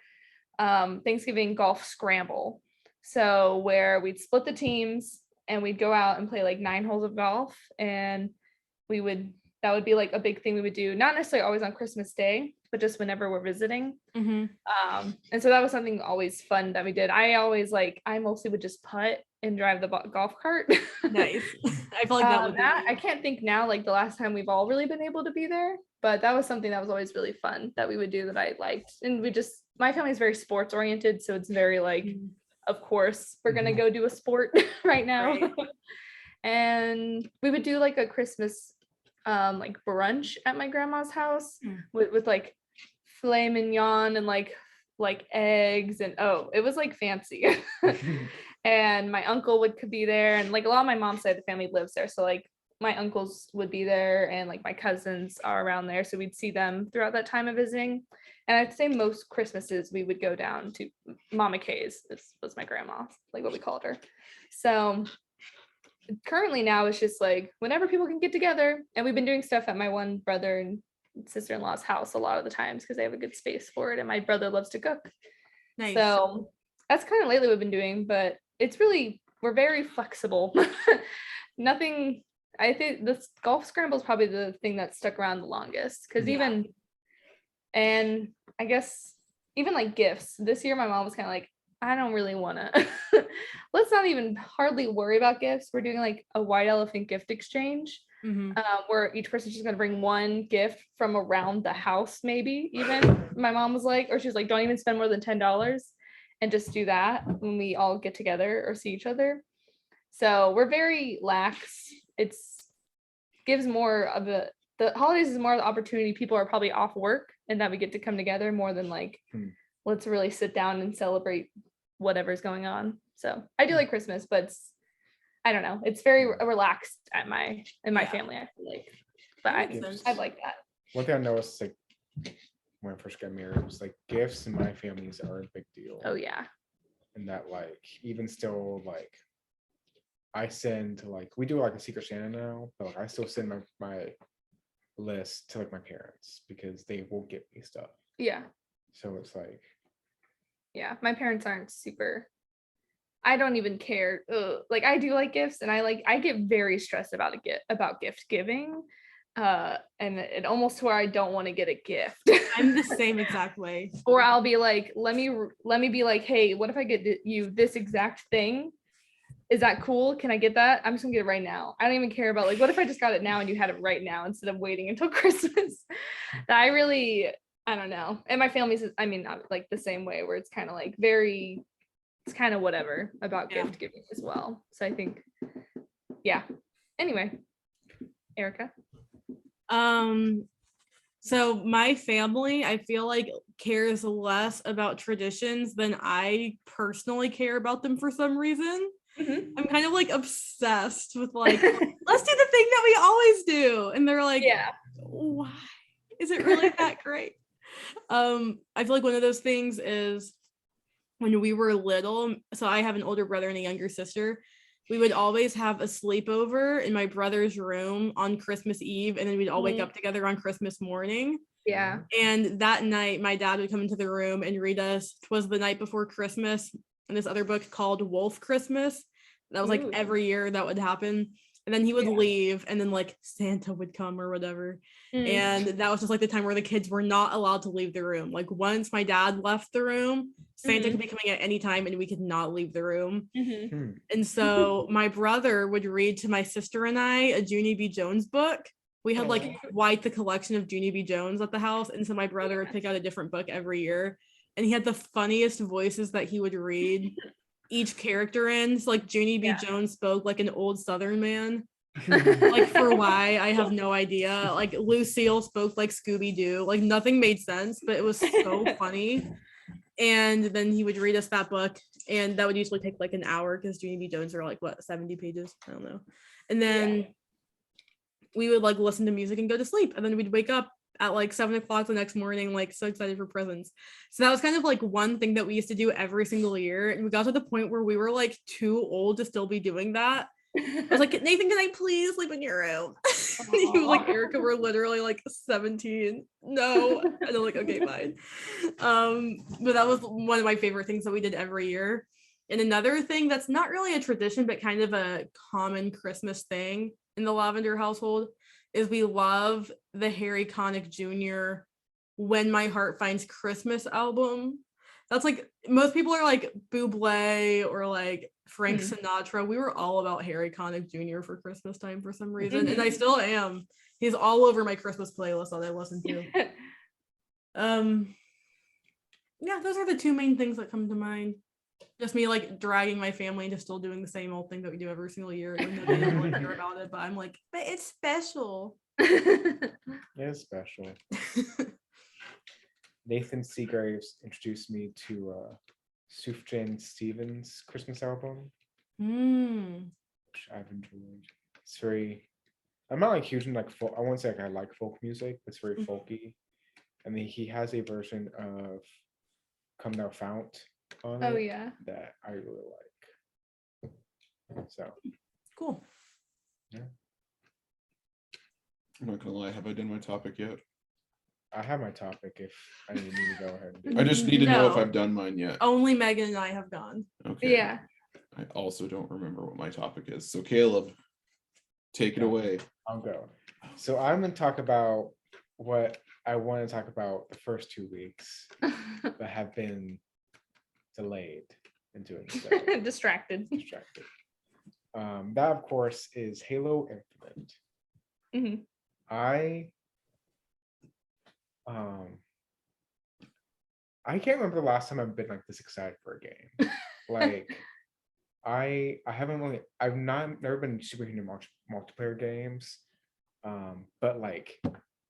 S4: Thanksgiving golf scramble. So where we'd split the teams and we'd go out and play like 9 holes of golf. And that would be like a big thing we would do, not necessarily always on Christmas Day, but just whenever we're visiting. And so that was something always fun that we did. I mostly would just putt and drive the golf cart.
S6: Nice. I feel like that would be
S4: I can't think now like the last time we've all really been able to be there, but that was something that was always really fun that we would do that I liked. And my family is very sports oriented, so it's very like, of course we're gonna go do a sport right now. And we would do like a Christmas like brunch at my grandma's house with like filet mignon and like eggs, and it was like fancy. And my uncle could be there, and like a lot of my mom's side of the family lives there, so like my uncles would be there, and like my cousins are around there, so we'd see them throughout that time of visiting. And I'd say most Christmases we would go down to Mama Kay's. This was my grandma, like what we called her. So currently now it's just like whenever people can get together, and we've been doing stuff at my one brother and sister-in-law's house a lot of the times because they have a good space for it, and my brother loves to cook.
S6: Nice.
S4: So that's kind of lately we've been doing, but it's really, we're very flexible. Nothing, I think this golf scramble is probably the thing that stuck around the longest, because and I guess even like gifts this year, my mom was kind of like, I don't really want to let's not even hardly worry about gifts. We're doing like a white elephant gift exchange, where each person's just going to bring one gift from around the house. Maybe even my mom was like, or she's like, don't even spend more than $10 and just do that when we all get together or see each other. So we're very lax. It's gives more of the holidays is more of the opportunity. People are probably off work and that we get to come together more than like, let's really sit down and celebrate whatever's going on. So I do like Christmas, but I don't know. It's very relaxed in my family, I feel like. But I like that.
S5: One thing I noticed, like when I first got married, was like gifts in my families are a big deal.
S4: Oh yeah.
S5: And that like even still like I send like we do like a Secret Santa now, but like I still send my list to like my parents because they won't get me stuff.
S4: Yeah.
S5: So it's like,
S4: yeah, my parents aren't super, I don't even care. Like I do like gifts, and I get very stressed about gift giving. And it almost to where I don't want to get a gift.
S6: I'm the same exact way.
S4: Or I'll be like, let me be like, hey, what if I get you this exact thing? Is that cool? Can I get that? I'm just gonna get it right now. I don't even care about like, what if I just got it now and you had it right now instead of waiting until Christmas? I don't know. And my family's, I mean, not like the same way, where it's kind of like it's kind of whatever about gift giving as well. So I think, yeah. Anyway, Erica.
S6: So my family, I feel like, cares less about traditions than I personally care about them for some reason. I'm kind of like obsessed with like, let's do the thing that we always do. And they're like, why? Is it really that great? I feel like one of those things is when we were little, so I have an older brother and a younger sister, we would always have a sleepover in my brother's room on Christmas Eve, and then we'd all wake up together on Christmas morning.
S4: Yeah.
S6: And that night, my dad would come into the room and read us "'Twas the Night Before Christmas" and this other book called Wolf Christmas. That was like every year that would happen. And then he would leave, and then like Santa would come or whatever. And that was just like the time where the kids were not allowed to leave the room. Like once my dad left the room, Santa could be coming at any time and we could not leave the room. And so my brother would read to my sister and I a Junie B. Jones book. We had like quite the collection of Junie B. Jones at the house. And so my brother would pick out a different book every year. And he had the funniest voices that he would read each character in. So like Junie B. Jones spoke like an old Southern man. Like for why, I have no idea. Like Lucille spoke like Scooby-Doo. Like nothing made sense, but it was so funny. And then he would read us that book, and that would usually take like an hour because Junie B. Jones are like 70 pages? I don't know. And then we would like listen to music and go to sleep, and then we'd wake up at like 7 o'clock the next morning, like so excited for presents. So that was kind of like one thing that we used to do every single year. And we got to the point where we were like too old to still be doing that. I was like, Nathan, can I please sleep in your room? He was like, Erica, we're literally like 17. No. And I'm like, okay, fine. But that was one of my favorite things that we did every year. And another thing that's not really a tradition, but kind of a common Christmas thing in the Lavender household is we love the Harry Connick Jr. When My Heart Finds Christmas album. That's like, most people are like Bublé or like Frank Sinatra. We were all about Harry Connick Jr. for Christmas time for some reason, and I still am. He's all over my Christmas playlist that I listen to. Yeah, those are the two main things that come to mind. Just me like dragging my family into still doing the same old thing that we do every single year. Even though they don't really care about it, but I'm like, but it's special.
S5: It's special. Nathan Seagraves introduced me to Sufjan Stevens' Christmas album, which I've enjoyed. It's very, I'm not like huge in like folk, I won't say like I like folk music, but it's very folky. And then he has a version of Come Thou Fount on it that I really like. So
S6: cool.
S3: Yeah. I'm not gonna lie, have I done my topic yet?
S5: I have my topic if I need to go ahead and do
S3: I
S5: it.
S3: just need to know if
S6: No.
S3: I've done mine yet.
S6: Only Megan and I have gone.
S3: Okay.
S4: Yeah.
S3: I also don't remember what my topic is. So Caleb, take it away.
S5: I'll go. So I'm going to talk about what I want to talk about the first 2 weeks, but have been delayed in doing so.
S4: Distracted.
S5: That of course is Halo Infinite.
S4: Mhm.
S5: I can't remember the last time I've been like this excited for a game. Like I haven't really never been super into multiplayer games. But like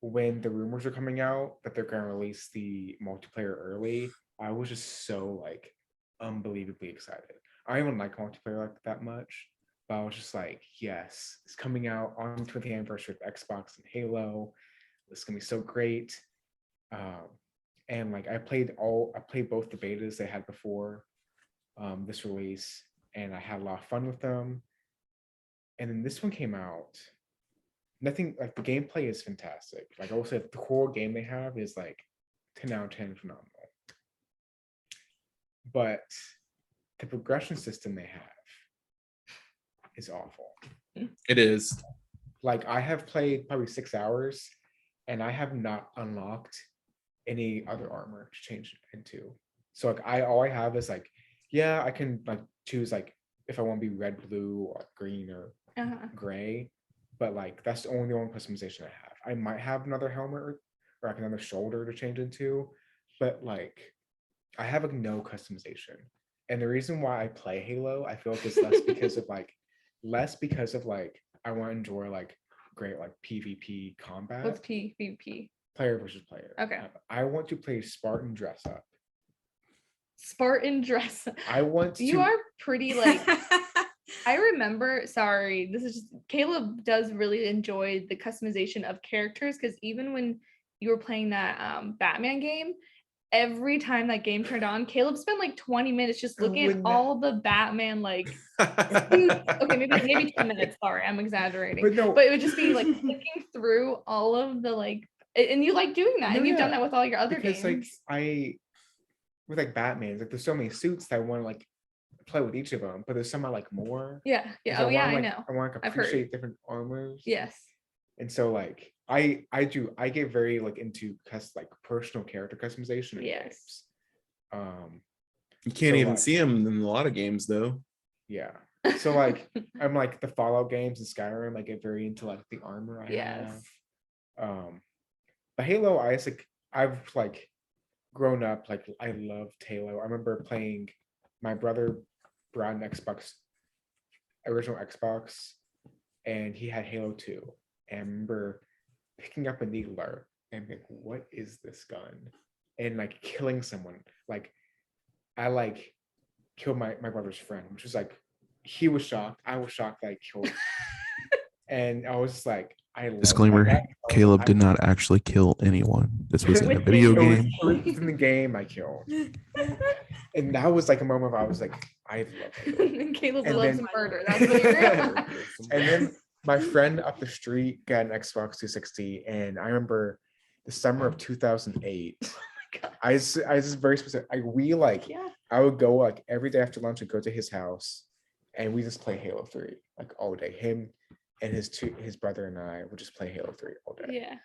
S5: when the rumors are coming out that they're gonna release the multiplayer early, I was just so like unbelievably excited. I don't even like multiplayer like that much, but I was just like, yes, it's coming out on the 20th anniversary of Xbox and Halo. It's gonna be so great. And like I played both the betas they had before this release, and I had a lot of fun with them. And then this one came out. Nothing like the gameplay is fantastic. Like I will say, the core game they have is like 10 out of 10 phenomenal. But the progression system they have is awful.
S3: It is.
S5: Like I have played probably 6 hours, and I have not unlocked any other armor to change into. So like all I have is like, yeah, I can like choose like if I want to be red, blue, or green, or gray, but like that's the only one customization I have. I might have another helmet or like another shoulder to change into, but like I have like no customization. And the reason why I play Halo, I feel like is less because of like I want to enjoy like great like PvP combat.
S4: What's PvP?
S5: Player versus player.
S4: Okay.
S5: I want to play Spartan dress up.
S4: Spartan dress.
S5: I want to.
S4: You are pretty like. I remember. Sorry, this is just Caleb does really enjoy the customization of characters, because even when you were playing that Batman game, every time that game turned on, Caleb spent like 20 minutes just looking at all the Batman like. Okay, maybe 10 minutes. Sorry, I'm exaggerating. But it would just be like clicking through all of the like. And you like doing that, and you've done that with all your other games.
S5: Like with like Batman, like there's so many suits that I want to like play with each of them, but there's some I like more.
S4: Yeah. Oh yeah, I know.
S5: I want to appreciate different armors.
S4: Yes.
S5: And so like I get very like into like personal character customization in games.
S3: You can't even see them in a lot of games though.
S5: Yeah. So like I'm like the Fallout games and Skyrim, I get very into like the armor I have. But Halo, I've like grown up, like I loved Halo. I remember playing, my brother brought an original Xbox, and he had Halo 2. And I remember picking up a needler and being like, what is this gun? And like killing someone. Like I like killed my brother's friend, which was like, he was shocked. I was shocked that I killed him. And I was just like,
S7: Disclaimer, Caleb did not actually kill anyone. This was in a video game.
S5: It was in the game I killed. And that was like a moment where I was like, I love Halo.
S4: Caleb loves murder. That's what you realized.
S5: And then my friend up the street got an Xbox 360, and I remember the summer of 2008. Oh my God. I was very specific. I would go like every day after lunch and go to his house, and we just play Halo 3 like all day. Him and his brother and I would just play Halo 3 all day.
S4: Yeah.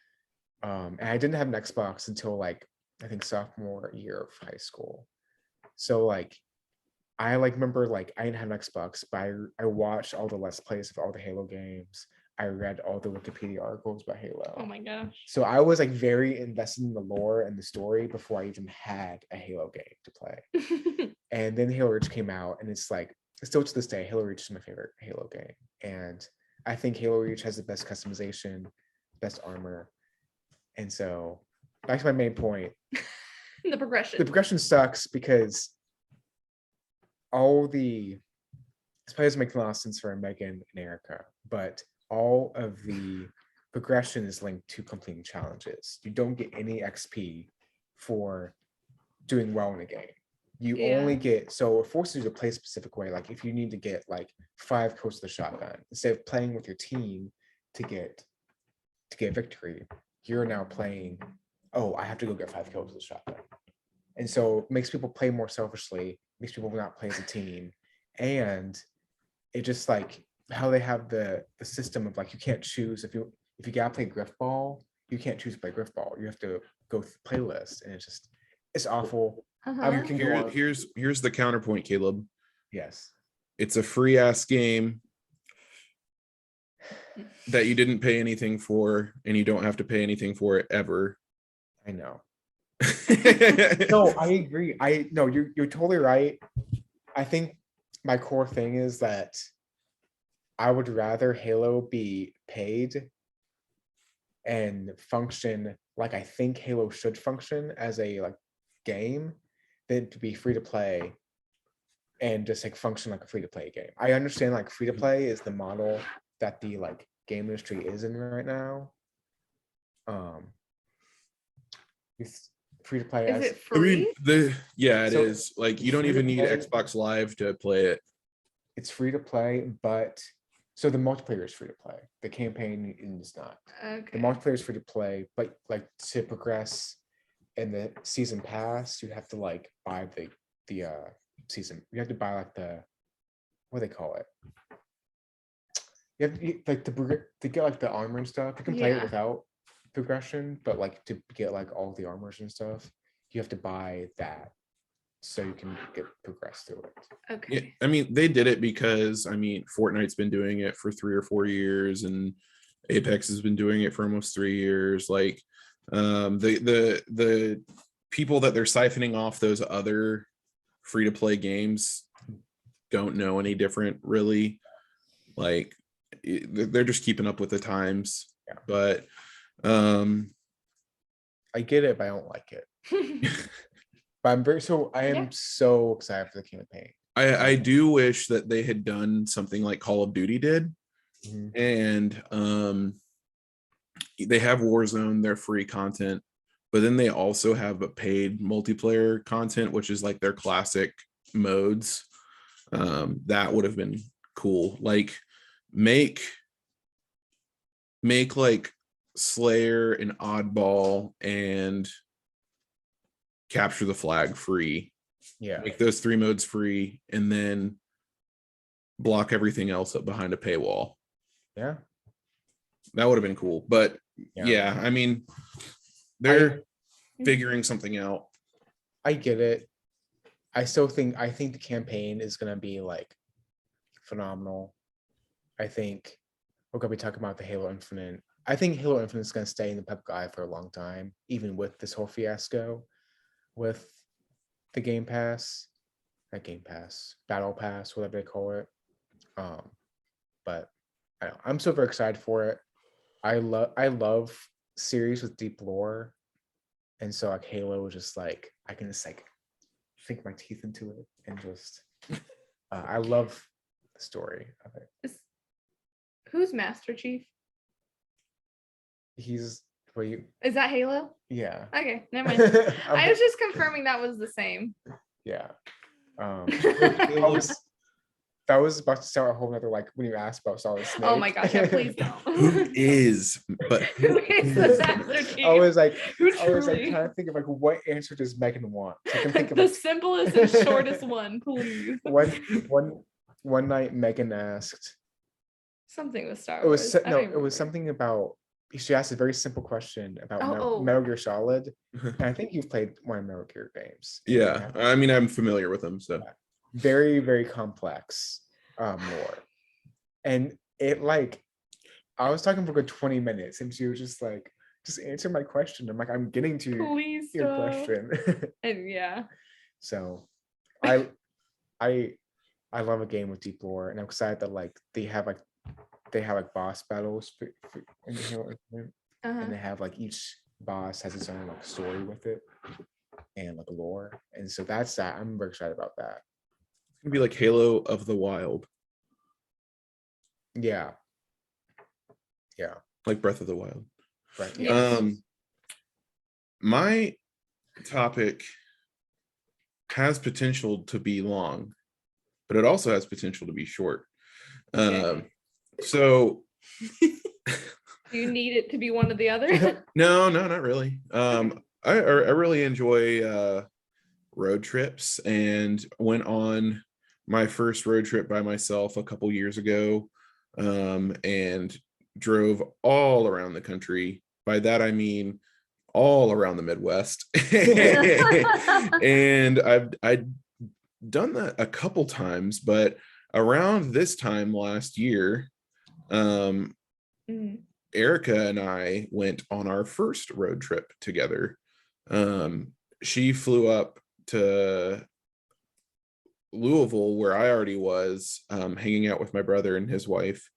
S5: And I didn't have an Xbox until like I think sophomore year of high school. So like I like remember like I didn't have an Xbox, but I watched all the Let's Plays of all the Halo games. I read all the Wikipedia articles about Halo.
S4: Oh my gosh.
S5: So I was like very invested in the lore and the story before I even had a Halo game to play. And then Halo Reach came out, and it's like still to this day, Halo Reach is my favorite Halo game. And I think Halo Reach has the best customization, best armor. And so back to my main point.
S4: The progression.
S5: The progression sucks because all the players make a lot of sense for Megan and Erica, but all of the progression is linked to completing challenges. You don't get any XP for doing well in a game. You only get, so it forces you to play a specific way. Like if you need to get like 5 kills with the shotgun, instead of playing with your team to get victory, you're now playing oh, I have to go get 5 kills with a shotgun. And so it makes people play more selfishly, makes people not play as a team. And it just like how they have the system of like you can't choose if you gotta play griff ball, you can't choose to play griff ball. You have to go through the playlist, and it's awful.
S4: Uh-huh.
S3: Here's the counterpoint, Caleb.
S5: Yes.
S3: It's a free ass game that you didn't pay anything for, and you don't have to pay anything for it ever.
S5: I know. No, I agree. You're totally right. I think my core thing is that I would rather Halo be paid and function like I think Halo should function as a like game than to be free to play and just like function like a free to play game. I understand like free to play is the model that the like game industry is in right now. It's free to play.
S4: Is it free?
S3: It
S5: So,
S3: is. Like you don't even need Xbox Live to play it.
S5: It's free to play, but so the multiplayer is free to play. The campaign is not.
S4: Okay.
S5: The multiplayer is free to play, but like to progress in the season pass, you have to like buy the season. You have to buy like the what do they call it? You have to, like to get like the armor and stuff. You can play it without progression, but like to get like all the armors and stuff, you have to buy that so you can get progress through it.
S4: Okay.
S3: Yeah, I mean, they did it because Fortnite's been doing it for 3 or 4 years, and Apex has been doing it for almost 3 years. Like, the people that they're siphoning off those other free to play games don't know any different, really. Like, they're just keeping up with the times.
S5: Yeah.
S3: But
S5: I get it, but I don't like it. But I am so excited for the campaign.
S3: I do wish that they had done something like Call of Duty did.
S5: Mhm.
S3: And they have Warzone, their free content, but then they also have a paid multiplayer content, which is like their classic modes. That would have been cool. Like make like Slayer and Oddball and Capture the Flag free.
S5: Yeah.
S3: Make those 3 modes free, and then block everything else up behind a paywall.
S5: Yeah.
S3: That would have been cool. But yeah, I mean, they're figuring something out.
S5: I get it. I think the campaign is gonna be like phenomenal. I think we're gonna be talking about the Halo Infinite. I think Halo Infinite is gonna stay in the public eye for a long time, even with this whole fiasco with the Game Pass, Battle Pass, whatever they call it. But I'm super excited for it. I love series with deep lore, and so like Halo is just like I can just like sink my teeth into it and just I love the story of it.
S4: Who's Master Chief?
S5: Is
S4: that Halo?
S5: Yeah.
S4: Okay, never mind. I was just confirming that was the same.
S5: Yeah. That was about to start a whole other like when you asked about Solid Snake.
S4: Oh my gosh, yeah, please don't.
S3: Who is the
S4: Master Chief?
S5: I was like trying to think of like what answer does Megan want? So I can think of
S4: the simplest and shortest one, please.
S5: One night Megan asked
S4: something with Star Wars.
S5: It was something about she asked a very simple question about Metal Gear Solid. And I think you've played one of Metal Gear games.
S3: Yeah, I mean, I'm familiar with them, so
S5: very, very complex lore. And it like I was talking for a good 20 minutes and she was just like, just answer my question. I'm like, I'm getting to your question.
S4: And yeah.
S5: So I love a game with deep lore, and I'm excited that like they have boss battles in the Halo Infinite, and they have like each boss has its own like story with it and like lore, and so that's that. I'm very excited about that.
S3: It's gonna be like Halo of the Wild.
S5: Yeah.
S3: Like Breath of the Wild.
S5: Right.
S4: Yeah.
S3: My topic has potential to be long, but it also has potential to be short.
S4: Okay.
S3: So
S4: Do you need it to be one or the other?
S3: No, not really. I really enjoy road trips, and went on my first road trip by myself a couple years ago, and drove all around the country. By that I mean all around the Midwest. And I've done that a couple times, but around this time last year, Erica and I went on our first road trip together. She flew up to Louisville, where I already was, hanging out with my brother and his wife.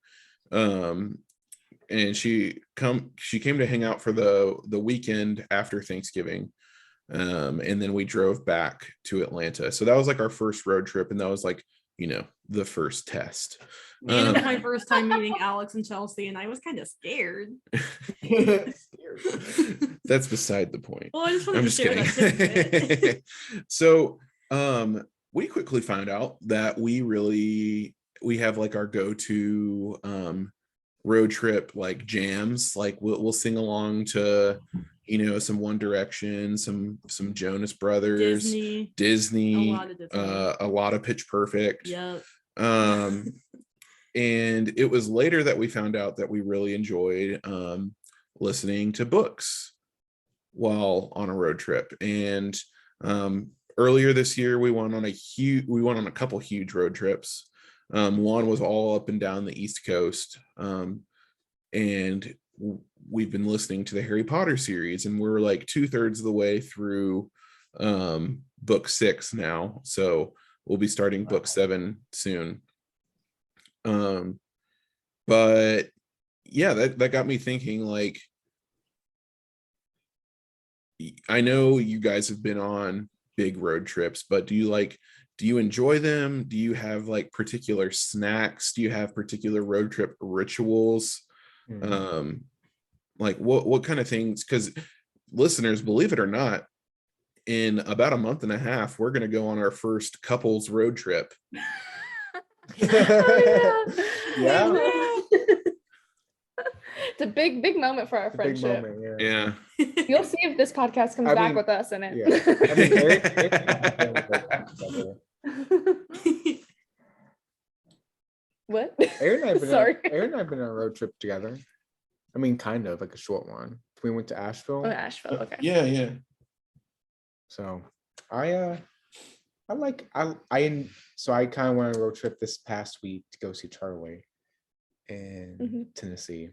S3: And she came to hang out for the weekend after Thanksgiving. And then we drove back to Atlanta. So that was like our first road trip, and that was like, the first test.
S6: And it was my first time meeting Alex and Chelsea, and I was kind of scared.
S3: That's beside the point.
S6: Well, I just wanted
S3: I'm
S6: to
S3: just
S6: share that
S3: kidding.
S6: tidbit.
S3: So we quickly found out that we have like our go-to road trip like jams. Like we'll sing along to some One Direction, some Jonas Brothers, Disney, a lot of Pitch Perfect.
S6: Yep.
S3: And it was later that we found out that we really enjoyed listening to books while on a road trip. And earlier this year we went on a couple huge road trips. One was all up and down the East Coast, and we've been listening to the Harry Potter series, and we're like 2/3 of the way through book 6 now, so we'll be starting book 7 soon. But yeah, that got me thinking, like, I know you guys have been on big road trips, but do you enjoy them? Do you have like particular snacks? Do you have particular road trip rituals? Like what kind of things? Because listeners, believe it or not, in about a month and a half, we're going to go on our first couples road trip.
S4: Oh,
S5: Yeah.
S4: It's a big moment for our friendship.
S5: Moment,
S3: Yeah.
S4: You'll see if this podcast comes back with us in it.
S5: Yeah. I mean,
S4: What?
S5: Aaron and I've been
S4: Sorry.
S5: Aaron and I've been on a road trip together. I mean, kind of like a short one. We went to Asheville.
S4: Oh, Asheville. Okay.
S3: Yeah.
S5: So I kind of went on a road trip this past week to go see Charlie in Tennessee.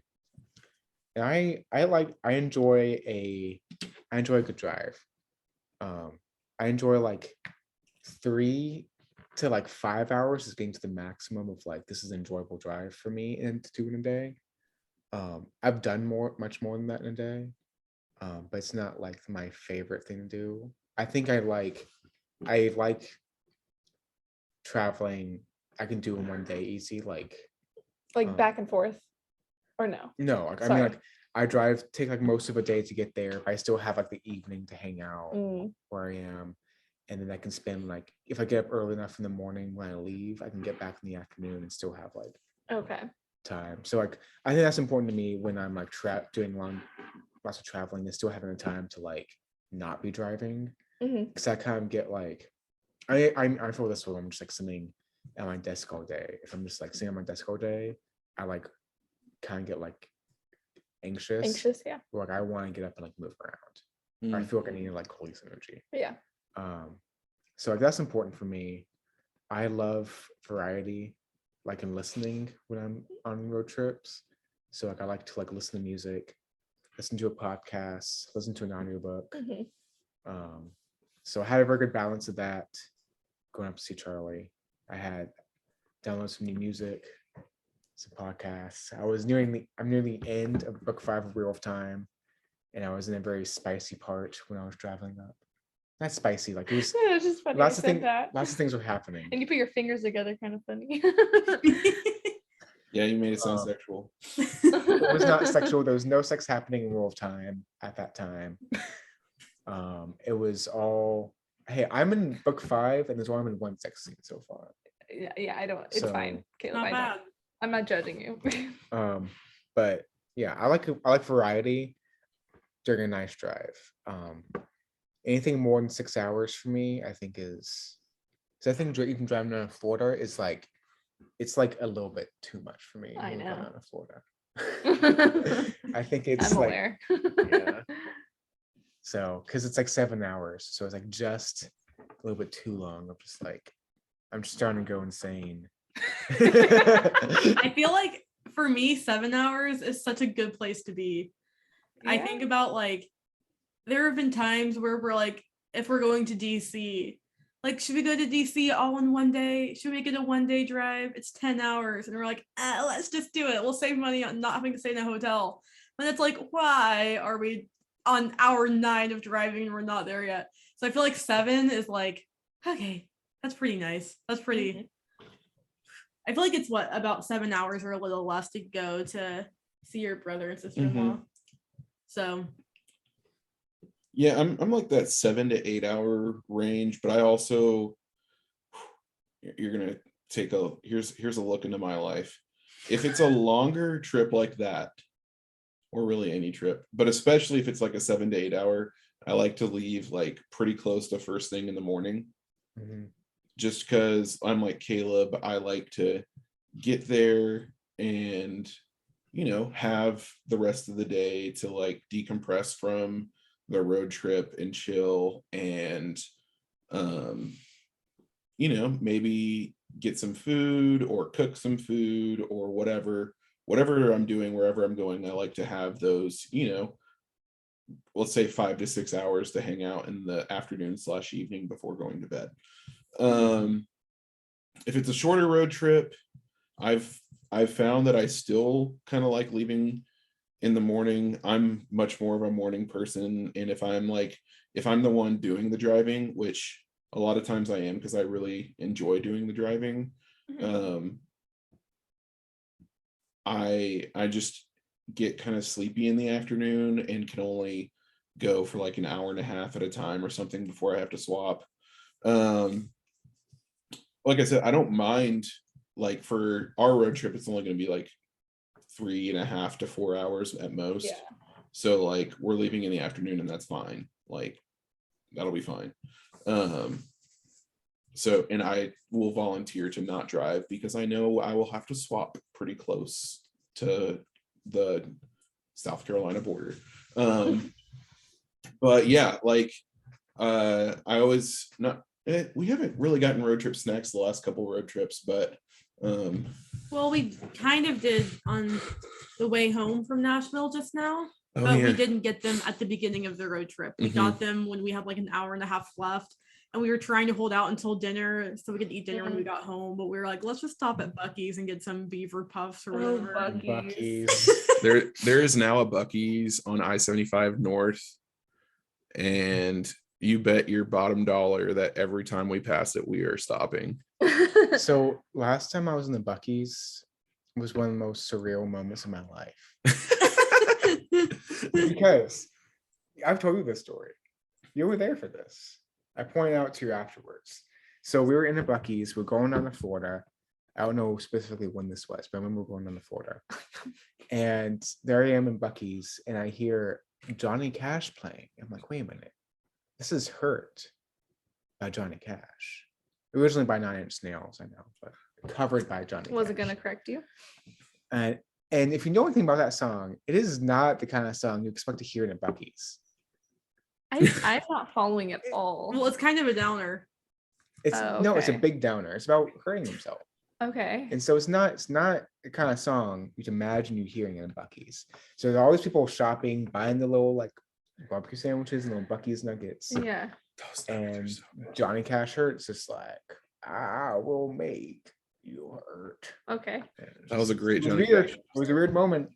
S5: And I enjoy a good drive. I enjoy like 3 to like 5 hours is getting to the maximum of like, this is an enjoyable drive for me and to do in a day. I've done much more than that in a day. But it's not like my favorite thing to do. I think I like traveling. I can do in one day easy, like
S4: back and forth, or no?
S5: No, like, I mean, like I take like most of a day to get there, but I still have like the evening to hang out where I am, and then I can spend like, if I get up early enough in the morning when I leave, I can get back in the afternoon and still have like time. So like I think that's important to me when I'm like doing lots of traveling, is still having the time to like not be driving, because I kind of get like I feel this way. I'm just like sitting at my desk all day. If I'm just like sitting at my desk all day, I like kind of get like anxious,
S4: yeah.
S5: Or, like I want to get up and like move around. Or I feel like I need like police energy.
S4: Yeah.
S5: So like that's important for me. I love variety, like in listening when I'm on road trips. So like I like to like listen to music, listen to a podcast, listen to an audiobook. So I had a very good balance of that going up to see Charlie. I had downloaded some new music, some podcasts. I'm near the end of book 5 of Wheel of Time, and I was in a very spicy part when I was traveling up. Not spicy, like it was.
S4: Yeah, it's just funny.
S5: Lots of things were happening.
S4: And you put your fingers together, kind of funny.
S3: Yeah, you made it sound sexual.
S5: It was not sexual. There was no sex happening in Wheel of Time at that time. It was all, hey, I'm in book 5, and there's only been one sex scene so far.
S4: Yeah, I don't. It's fine, Caleb.
S6: Not bad.
S4: I'm not judging you.
S5: But Yeah, I like variety during a nice drive. Anything more than 6 hours for me, I think is. So I think even driving down to Florida is like, it's like a little bit too much for me.
S4: I
S5: when we're
S4: know.
S5: going down to Florida. I think it's
S4: I'm
S5: like,
S4: aware.
S5: yeah. So, because it's like 7 hours, so it's like just a little bit too long. I'm just starting to go insane.
S6: I feel like for me, 7 hours is such a good place to be. I
S4: Yeah.
S6: think about like, there have been times where we're like, if we're going to DC, like, should we go to DC all in one day? Should we get a 1-day drive? It's 10 hours. And we're like, let's just do it. We'll save money on not having to stay in a hotel. And it's like, why are we on hour 9 of driving and we're not there yet? So I feel like 7 is like, okay, that's pretty nice. That's pretty.
S4: Mm-hmm.
S6: I feel like it's about 7 hours or a little less to go to see your brother and sister-in-law. So
S3: Yeah, I'm like that 7 to 8 hour range, but I also, you're gonna take here's a look into my life. If it's a longer trip like that, or really any trip, but especially if it's like a 7 to 8 hour, I like to leave like pretty close to first thing in the morning. Just because I'm like Caleb, I like to get there and, have the rest of the day to like decompress from the road trip and chill and, maybe get some food or cook some food or whatever I'm doing, wherever I'm going. I like to have those, let's say 5 to 6 hours to hang out in the afternoon / evening before going to bed. If it's a shorter road trip, I've found that I still kind of like leaving in the morning. I'm much more of a morning person, and if I'm the one doing the driving, which a lot of times I am because I really enjoy doing the driving, I just get kind of sleepy in the afternoon and can only go for like an hour and a half at a time or something before I have to swap. Like I said, I don't mind, like for our road trip, it's only going to be like 3.5 to 4 hours at most.
S4: Yeah.
S3: So like we're leaving in the afternoon and that's fine. Like that'll be fine. So, and I will volunteer to not drive because I know I will have to swap pretty close to the South Carolina border. But yeah, like I always not. We haven't really gotten road trip snacks the last couple road trips, but
S6: well, we kind of did on the way home from Nashville just now, but we didn't get them at the beginning of the road trip. We got them when we had like an hour and a half left, and we were trying to hold out until dinner so we could eat dinner when we got home, but we were like, let's just stop at Buc-ee's and get some beaver puffs or whatever.
S5: Buc-ee's.
S3: There is now a Buc-ee's on I-75 North, and you bet your bottom dollar that every time we pass it, we are stopping.
S5: So last time I was in the Buc-ee's was one of the most surreal moments of my life. Because I've told you this story. You were there for this. I pointed out to you afterwards. So we were in the Buc-ee's. We're going down to Florida. I don't know specifically when this was, but I remember going down to Florida. And there I am in Buc-ee's, and I hear Johnny Cash playing. I'm like, wait a minute. This is Hurt by Johnny Cash. Originally by 9 Inch Nails, I know, but covered by Johnny Cash.
S4: Was it gonna correct you?
S5: And if you know anything about that song, it is not the kind of song you expect to hear in a Buc-ee's.
S4: I'm not following at all.
S6: Well, it's kind of a downer.
S5: It's no, it's a big downer. It's about hurting himself.
S4: Okay.
S5: And so it's not the kind of song you'd imagine you hearing in a Buc-ee's. So there are always people shopping, buying the little like barbecue sandwiches and little Buc-ee's nuggets.
S4: Yeah.
S5: And Johnny Cash Hurt's just like, I will make you hurt.
S4: Okay.
S3: That was a great Johnny
S5: Cash.
S3: Cash.
S5: It was a weird moment.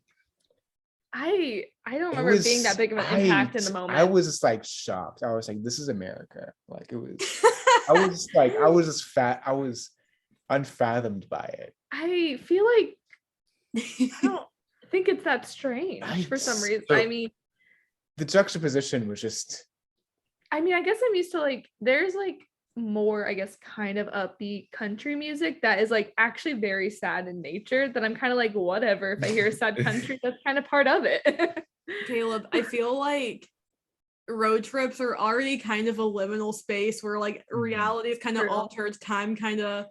S4: I don't remember it being that big of an impact in the moment.
S5: I was just like shocked. I was like, this is America. Like it was I was unfathomed by it.
S4: I feel like I don't think it's that strange for some reason. I mean,
S5: the juxtaposition was just.
S4: I mean, I guess I'm used to like there's like more, I guess, kind of upbeat country music that is like actually very sad in nature, that I'm kind of like, whatever. If I hear sad country, that's kind of part of it.
S6: Caleb, I feel like road trips are already kind of a liminal space where like reality is kind of altered, time kind of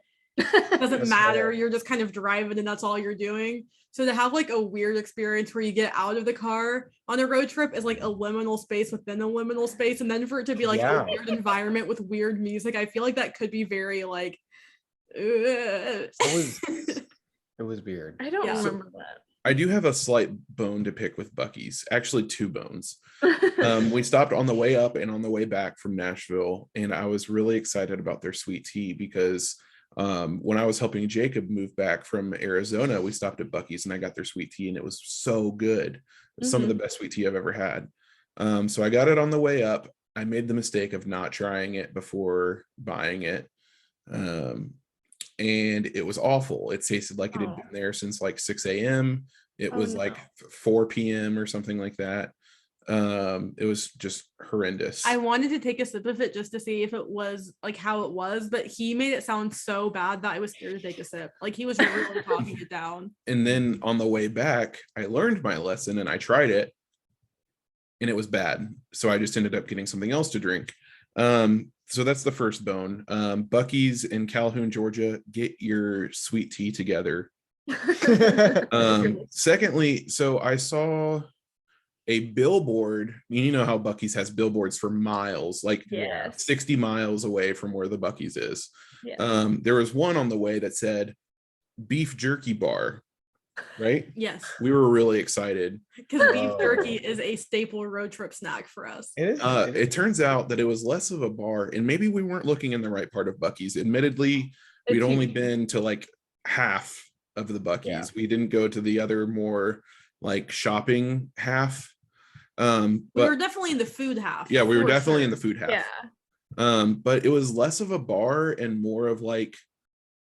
S6: doesn't matter. You're just kind of driving and that's all you're doing. So to have like a weird experience where you get out of the car on a road trip is like a liminal space within a liminal space, and then for it to be like a weird environment with weird music, I feel like that could be very like
S5: it was weird.
S4: I don't remember that.
S3: I do have a slight bone to pick with Buc-ee's, actually 2 bones. We stopped on the way up and on the way back from Nashville, and I was really excited about their sweet tea because when I was helping Jacob move back from Arizona, we stopped at Buc-ee's and I got their sweet tea, and it was so good. Some of the best sweet tea I've ever had. So I got it on the way up. I made the mistake of not trying it before buying it. And it was awful. It tasted like it had been there since like 6 a.m. It was like 4 p.m. or something like that. It was just horrendous.
S6: I wanted to take a sip of it just to see if it was like how it was, but he made it sound so bad that I was scared to take a sip. Like he was really talking it down.
S3: And then on the way back, I learned my lesson and I tried it, and it was bad. So I just ended up getting something else to drink. So that's the first bone. Buc-ee's in Calhoun, Georgia, get your sweet tea together. Secondly, so I saw a billboard. You know how Buc-ee's has billboards for miles, like 60 miles away from where the Buc-ee's is. There was one on the way that said beef jerky bar, right?
S6: Yes.
S3: We were really excited
S6: because beef jerky is a staple road trip snack for us.
S3: It turns out that it was less of a bar, and maybe we weren't looking in the right part of Buc-ee's. Admittedly, we'd only been to like half of the Buc-ee's. We didn't go to the other more like shopping half.
S6: We were definitely in the food half.
S3: Yeah, we were definitely in the food half. But it was less of a bar and more of like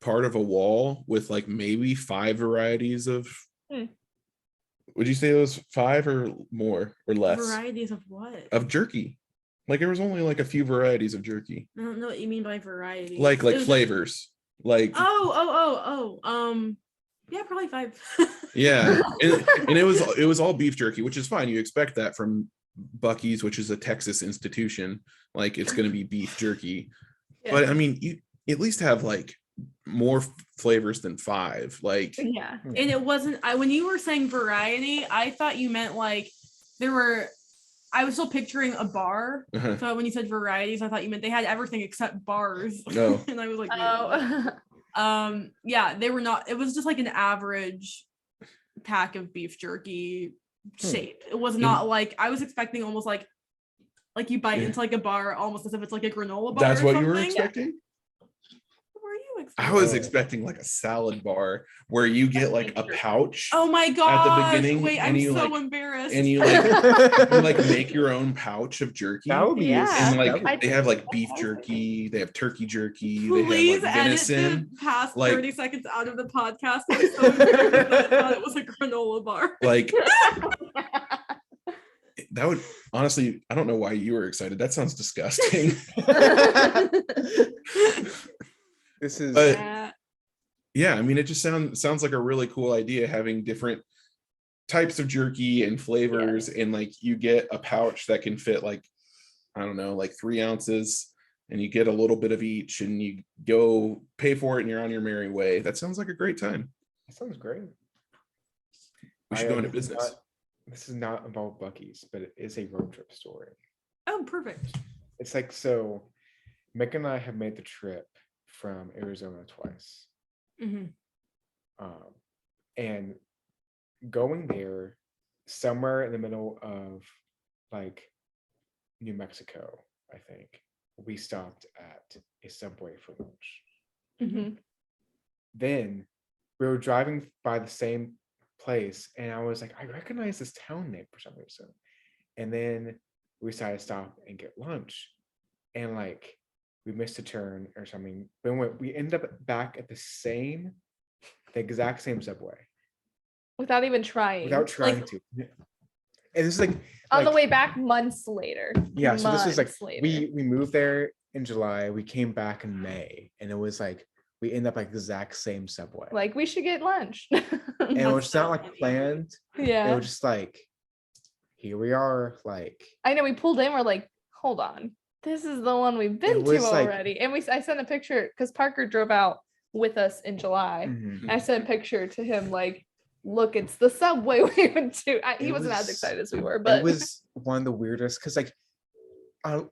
S3: part of a wall with like maybe 5 varieties of would you say it was 5 or more or less
S6: varieties of what?
S3: Of jerky. Like there was only like a few varieties of jerky.
S6: I don't know what you mean by variety.
S3: Like flavors. Like
S6: yeah, probably 5.
S3: Yeah. And it was all beef jerky, which is fine. You expect that from Buc-ee's, which is a Texas institution. Like it's going to be beef jerky. But I mean, you at least have like more flavors than 5. Like
S6: and it wasn't when you were saying variety, I thought you meant like I was still picturing a bar. So when you said varieties, I thought you meant they had everything except bars.
S3: No.
S6: And I was like, they were not. It was just like an average pack of beef jerky shape. It was not like I was expecting almost like you bite into like a bar almost as if it's like a granola bar.
S3: That's what you were expecting?
S6: What were you expecting?
S3: I was expecting like a salad bar where you get like a pouch.
S6: Oh my god!
S3: At the beginning,
S6: wait, I'm so embarrassed.
S3: And you like make your own pouch of jerky.
S5: That would be
S3: and like they have like beef jerky, they have turkey jerky,
S6: Please
S3: they have like venison.
S6: Edit the past 30 seconds out of the podcast. I was so embarrassed that I thought it was a granola bar.
S3: Like that would honestly, I don't know why you were excited. That sounds disgusting.
S5: This is
S3: yeah, I mean, it just sounds like a really cool idea, having different types of jerky and flavors, and like you get a pouch that can fit like, I don't know, like 3 ounces, and you get a little bit of each, and you go pay for it, and you're on your merry way. That sounds like a great time.
S5: That sounds great.
S3: We should go into business.
S5: This is not about Buc-ee's, but it is a road trip story.
S6: Oh, perfect.
S5: It's like, so Mick and I have made the trip from Arizona twice. And going there somewhere in the middle of like New Mexico, I think we stopped at a Subway for lunch. Then we were driving by the same place, and I was like, I recognize this town name for some reason. And then we decided to stop and get lunch, and like we missed a turn or something. But we ended up back at the exact same Subway.
S4: Without even trying.
S5: Without trying to. And this is like
S4: on the way back months later.
S5: Yeah, so this was like we moved there in July. We came back in May, and it was like we ended up like the exact same subway.
S4: Like we should get lunch.
S5: And it was not like planned.
S4: Yeah.
S5: It was just like, here we are. Like
S4: I know we pulled in. We're like, hold on, this is the one we've been to already. And I sent a picture because Parker drove out with us in July.
S5: mhm.
S4: I sent a picture to him like, look, it's the subway we went to. He wasn't as excited as we were, but
S5: it was one of the weirdest because like,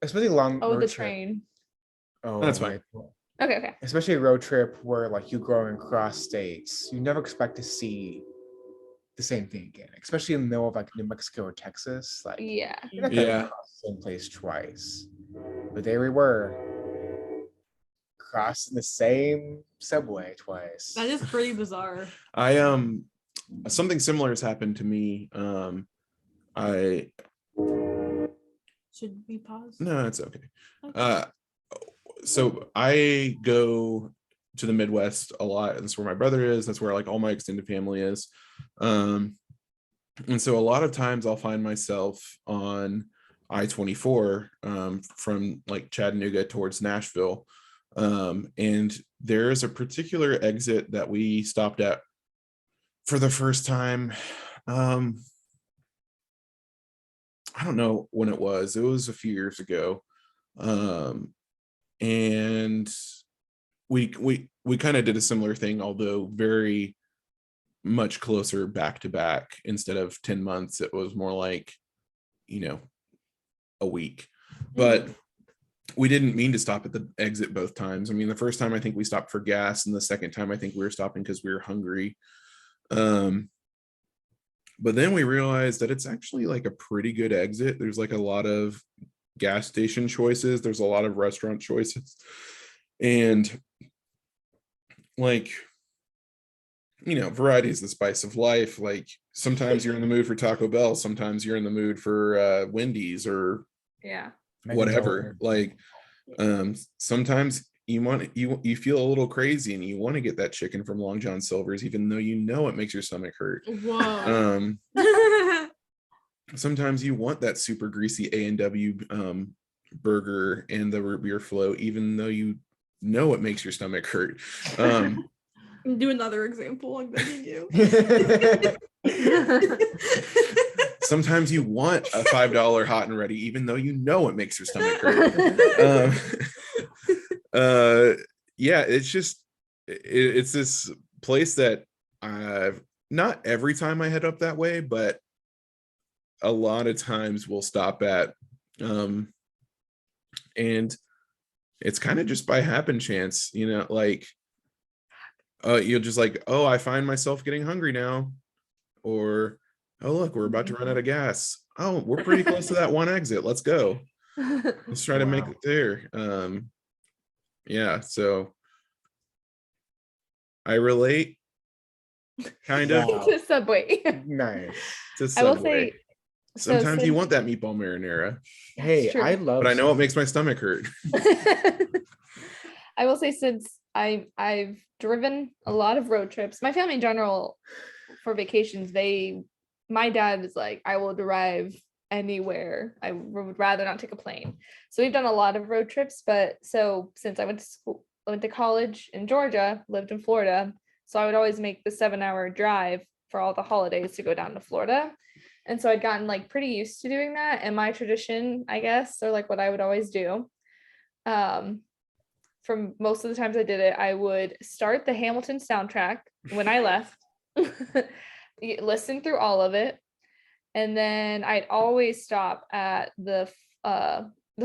S5: especially long.
S4: oh,
S5: road
S4: the
S5: trip.
S4: train.
S5: Oh,
S3: That's fine.
S4: Okay.
S5: Especially a road trip where like you go across states, you never expect to see the same thing again. Especially in the middle of like New Mexico or Texas, like
S4: Yeah.
S5: you're not gonna
S3: Yeah.
S5: cross the same place twice. But there we were, crossing the same subway twice.
S6: That is pretty bizarre.
S3: Something similar has happened to me. I
S6: Should we pause?
S3: No, it's okay.
S6: Okay.
S3: So I go to the Midwest a lot. That's where my brother is. That's where like all my extended family is. And so a lot of times I'll find myself on I-24 from like Chattanooga towards Nashville. And there is a particular exit that we stopped at for the first time. I don't know when it was. It was a few years ago. And we kind of did a similar thing, although very much closer back to back. Instead of 10 months, it was more like, a week. But we didn't mean to stop at the exit both times. I mean, the first time I think we stopped for gas, and the second time I think we were stopping because we were hungry. But then we realized that it's actually like a pretty good exit. There's like a lot of gas station choices. There's a lot of restaurant choices. And like, variety is the spice of life. Like sometimes you're in the mood for Taco Bell. Sometimes you're in the mood for Wendy's or whatever. Like sometimes you feel a little crazy and you want to get that chicken from Long John Silver's, even though it makes your stomach hurt.
S6: Whoa.
S3: Sometimes you want that super greasy A&W burger and the root beer float, even though it makes your stomach hurt.
S6: Do another example. I'm begging you.
S3: Sometimes you want a $5 hot and ready, even though it makes your stomach hurt. Yeah, it's just it's this place that I've not every time I head up that way, but a lot of times we'll stop at, and it's kind of just by happen chance, like you'll just like, oh, I find myself getting hungry now, or oh look, we're about to run out of gas. Oh, we're pretty close to that one exit. Let's go. Let's try to make it there. Yeah, so I relate kind of
S4: to Subway.
S5: Nice.
S3: to Subway.
S4: I will say
S3: sometimes you want that meatball marinara.
S5: Hey, I love
S3: but I know it makes my stomach hurt.
S4: I will say, since I've driven a lot of road trips, my family in general, for vacations, my dad is like, I will drive anywhere. I would rather not take a plane. So we've done a lot of road trips, but so since I went to college in Georgia, lived in Florida, so I would always make the 7-hour drive for all the holidays to go down to Florida. And so I'd gotten like pretty used to doing that. And my tradition, I guess, or like what I would always do, from most of the times I did it, I would start the Hamilton soundtrack when I left, listen through all of it. And then I'd always stop at the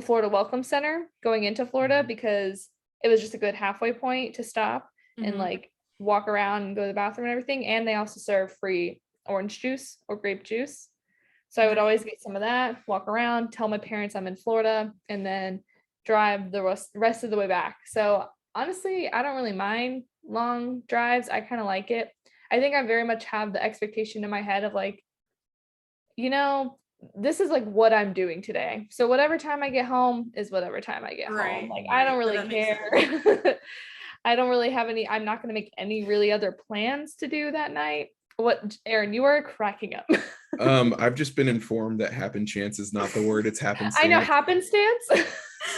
S4: Florida Welcome Center going into Florida, because it was just a good halfway point to stop and like walk around and go to the bathroom and everything. And they also serve free orange juice or grape juice. So I would always get some of that, walk around, tell my parents I'm in Florida, and then drive the rest of the way back. So honestly, I don't really mind long drives. I kind of like it. I think I very much have the expectation in my head of like, this is like what I'm doing today. So whatever time I get home is whatever time I get home. Like, I don't really care. I don't really have I'm not going to make any really other plans to do that night. What, Aaron, you are cracking up.
S3: I've just been informed that happen chance is not the word, it's happenstance.
S4: I know, happenstance.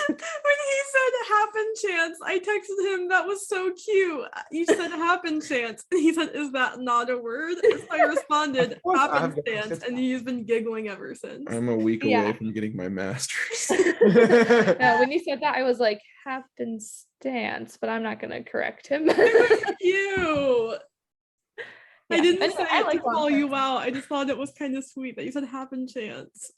S6: When he said happen chance, I texted him, that was so cute. You said happen chance. And he said, is that not a word? So I responded, happen chance. And he's been giggling ever since.
S3: I'm a week
S4: Yeah.
S3: away from getting my master's.
S4: No, when you said that, I was like, happenstance, but I'm not gonna correct him.
S6: You. I
S4: Yeah,
S6: didn't
S4: and
S6: say
S4: I
S6: it
S4: like
S6: to call
S4: long
S6: you
S4: text.
S6: out. I just thought it was kind of sweet that you said happen chance.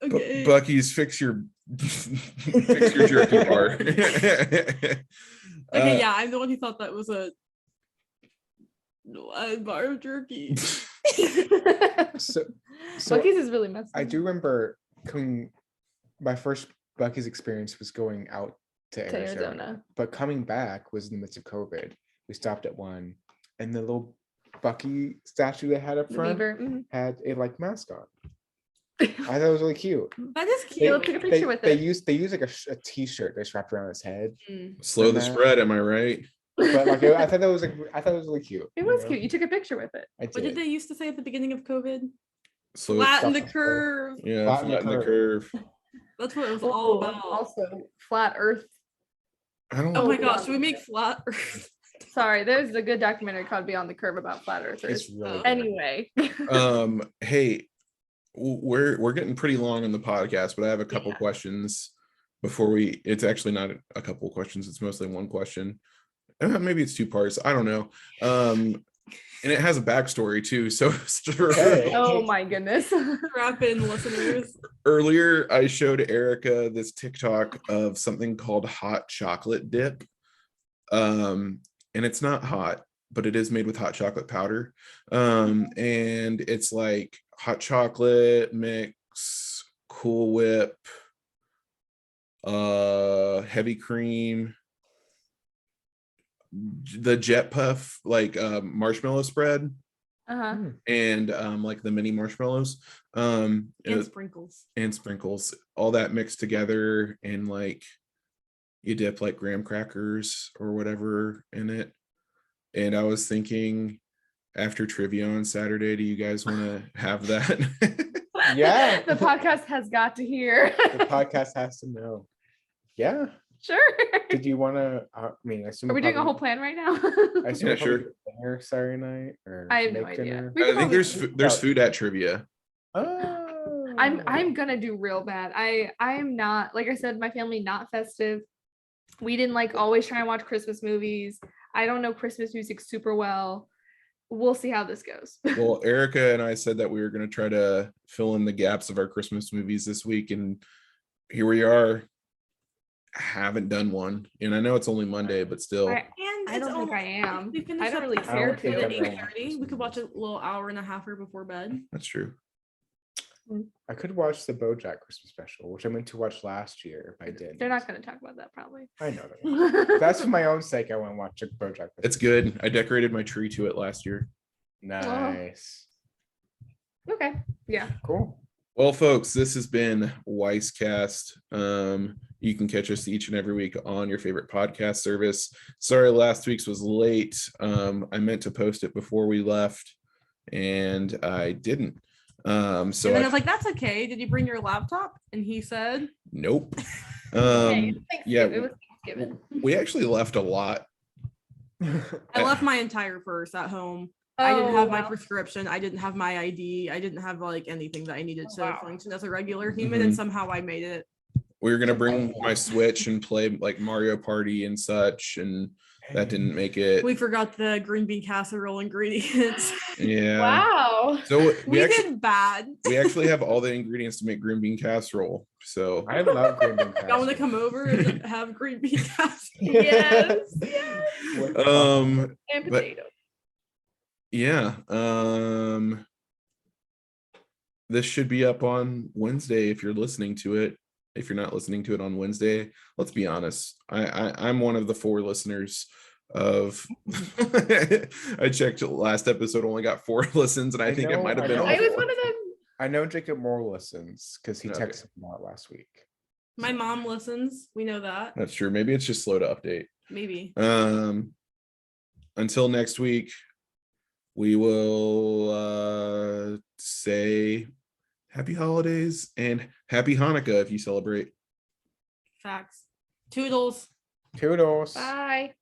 S6: Okay.
S3: Bucky's fix your jerky bar.
S6: Okay, yeah, I'm the one who thought that was a bar of jerky.
S5: So
S4: Bucky's is really messy.
S5: I do remember my first Bucky's experience was going out to Arizona, but coming back was in the midst of COVID. We stopped at one, and the little Bucky statue they had up front had a like mascot. I thought it was really cute.
S6: That is cute.
S4: Took a picture with
S5: They
S4: it.
S5: use like a t-shirt they strapped around his head.
S3: Slow the spread, am I right?
S5: But like I thought it was really cute.
S4: It was cute. You took a picture with it.
S5: I
S6: What did they used to say at the beginning of COVID?
S3: Slow
S6: Flatten the curve.
S3: Yeah, flatten the curve.
S6: That's what it was all about.
S4: Also, flat Earth.
S3: I don't
S6: Oh
S3: know.
S6: my gosh, should we make flat Earth?
S4: Sorry, there's a good documentary called Beyond the Curve about flat earthers.
S5: It's really good.
S4: Anyway.
S3: Hey, we're getting pretty long on the podcast, but I have a couple questions before it's actually not a couple questions, it's mostly one question. Maybe it's two parts, I don't know. And it has a backstory too, so
S4: Oh my goodness.
S6: Wrap in, listeners.
S3: Earlier I showed Erica this TikTok of something called hot chocolate dip, and it's not hot, but it is made with hot chocolate powder, and it's like hot chocolate mix, Cool Whip, heavy cream, the Jet Puff, like marshmallow spread, and like the mini marshmallows,
S6: and sprinkles,
S3: all that mixed together, and like you dip like graham crackers or whatever in it. And I was thinking, after trivia on Saturday, do you guys want to have that?
S5: Yeah.
S4: The podcast has got to hear.
S5: The podcast has to know. Yeah.
S4: Sure.
S5: Did you want to? I mean, I assume.
S4: Are we doing a whole plan right now?
S5: I assume
S3: Yeah, sure.
S5: Dinner Saturday night, or
S4: I have no
S5: make
S4: idea.
S5: dinner?
S3: I think there's food at trivia.
S5: Oh.
S4: I'm gonna do real bad. I am not, like I said, my family not festive. We didn't like always try and watch Christmas movies. I don't know Christmas music super well. We'll see how this goes.
S3: Well, Erica and I said that we were going to try to fill in the gaps of our Christmas movies this week, and here we are. Haven't done one, and I know it's only Monday, but still.
S4: I don't think I am. I don't really care to.
S6: At 8:30. We could watch a little hour and a half before bed.
S3: That's true.
S5: I could watch the BoJack Christmas special, which I meant to watch last year, if I did.
S4: They're not going to talk about that probably.
S5: I know that. That's for my own sake. I want to watch a BoJack Christmas.
S3: It's good. I decorated my tree to it last year.
S5: Nice.
S4: Okay. Yeah.
S5: Cool.
S3: Well, folks, this has been Weisscast. You can catch us each and every week on your favorite podcast service. Sorry, last week's was late. I meant to post it before we left, and I didn't. So
S6: and then I was like, "That's okay. Did you bring your laptop?" And he said,
S3: "Nope."
S4: Yeah, it was Thanksgiving.
S3: We actually left a lot.
S6: I left my entire purse at home. I didn't have my prescription. I didn't have my ID. I didn't have like anything that I needed to function as a regular human, and somehow I made it.
S3: We were gonna bring my Switch and play like Mario Party and such, and that didn't make it.
S6: We forgot the green bean casserole ingredients.
S3: Yeah.
S4: Wow.
S3: So
S6: we did bad.
S3: We actually have all the ingredients to make green bean casserole. So
S5: I love green bean casserole.
S6: Y'all want to come over and have green bean casserole?
S4: Yes.
S3: And
S4: potato.
S3: Yeah. This should be up on Wednesday if you're listening to it. If you're not listening to it on Wednesday, let's be honest. I'm one of the 4 listeners of I checked last episode, only got 4 listens, and I think it might have been.
S4: I was one of them.
S5: I know Jacob Moore listens because he texted me a lot last week.
S6: My mom listens. We know that.
S3: That's true. Maybe it's just slow to update.
S6: Maybe.
S3: Until next week, we will say happy holidays and happy Hanukkah if you celebrate.
S6: Facts. Toodles.
S5: Toodles.
S4: Bye.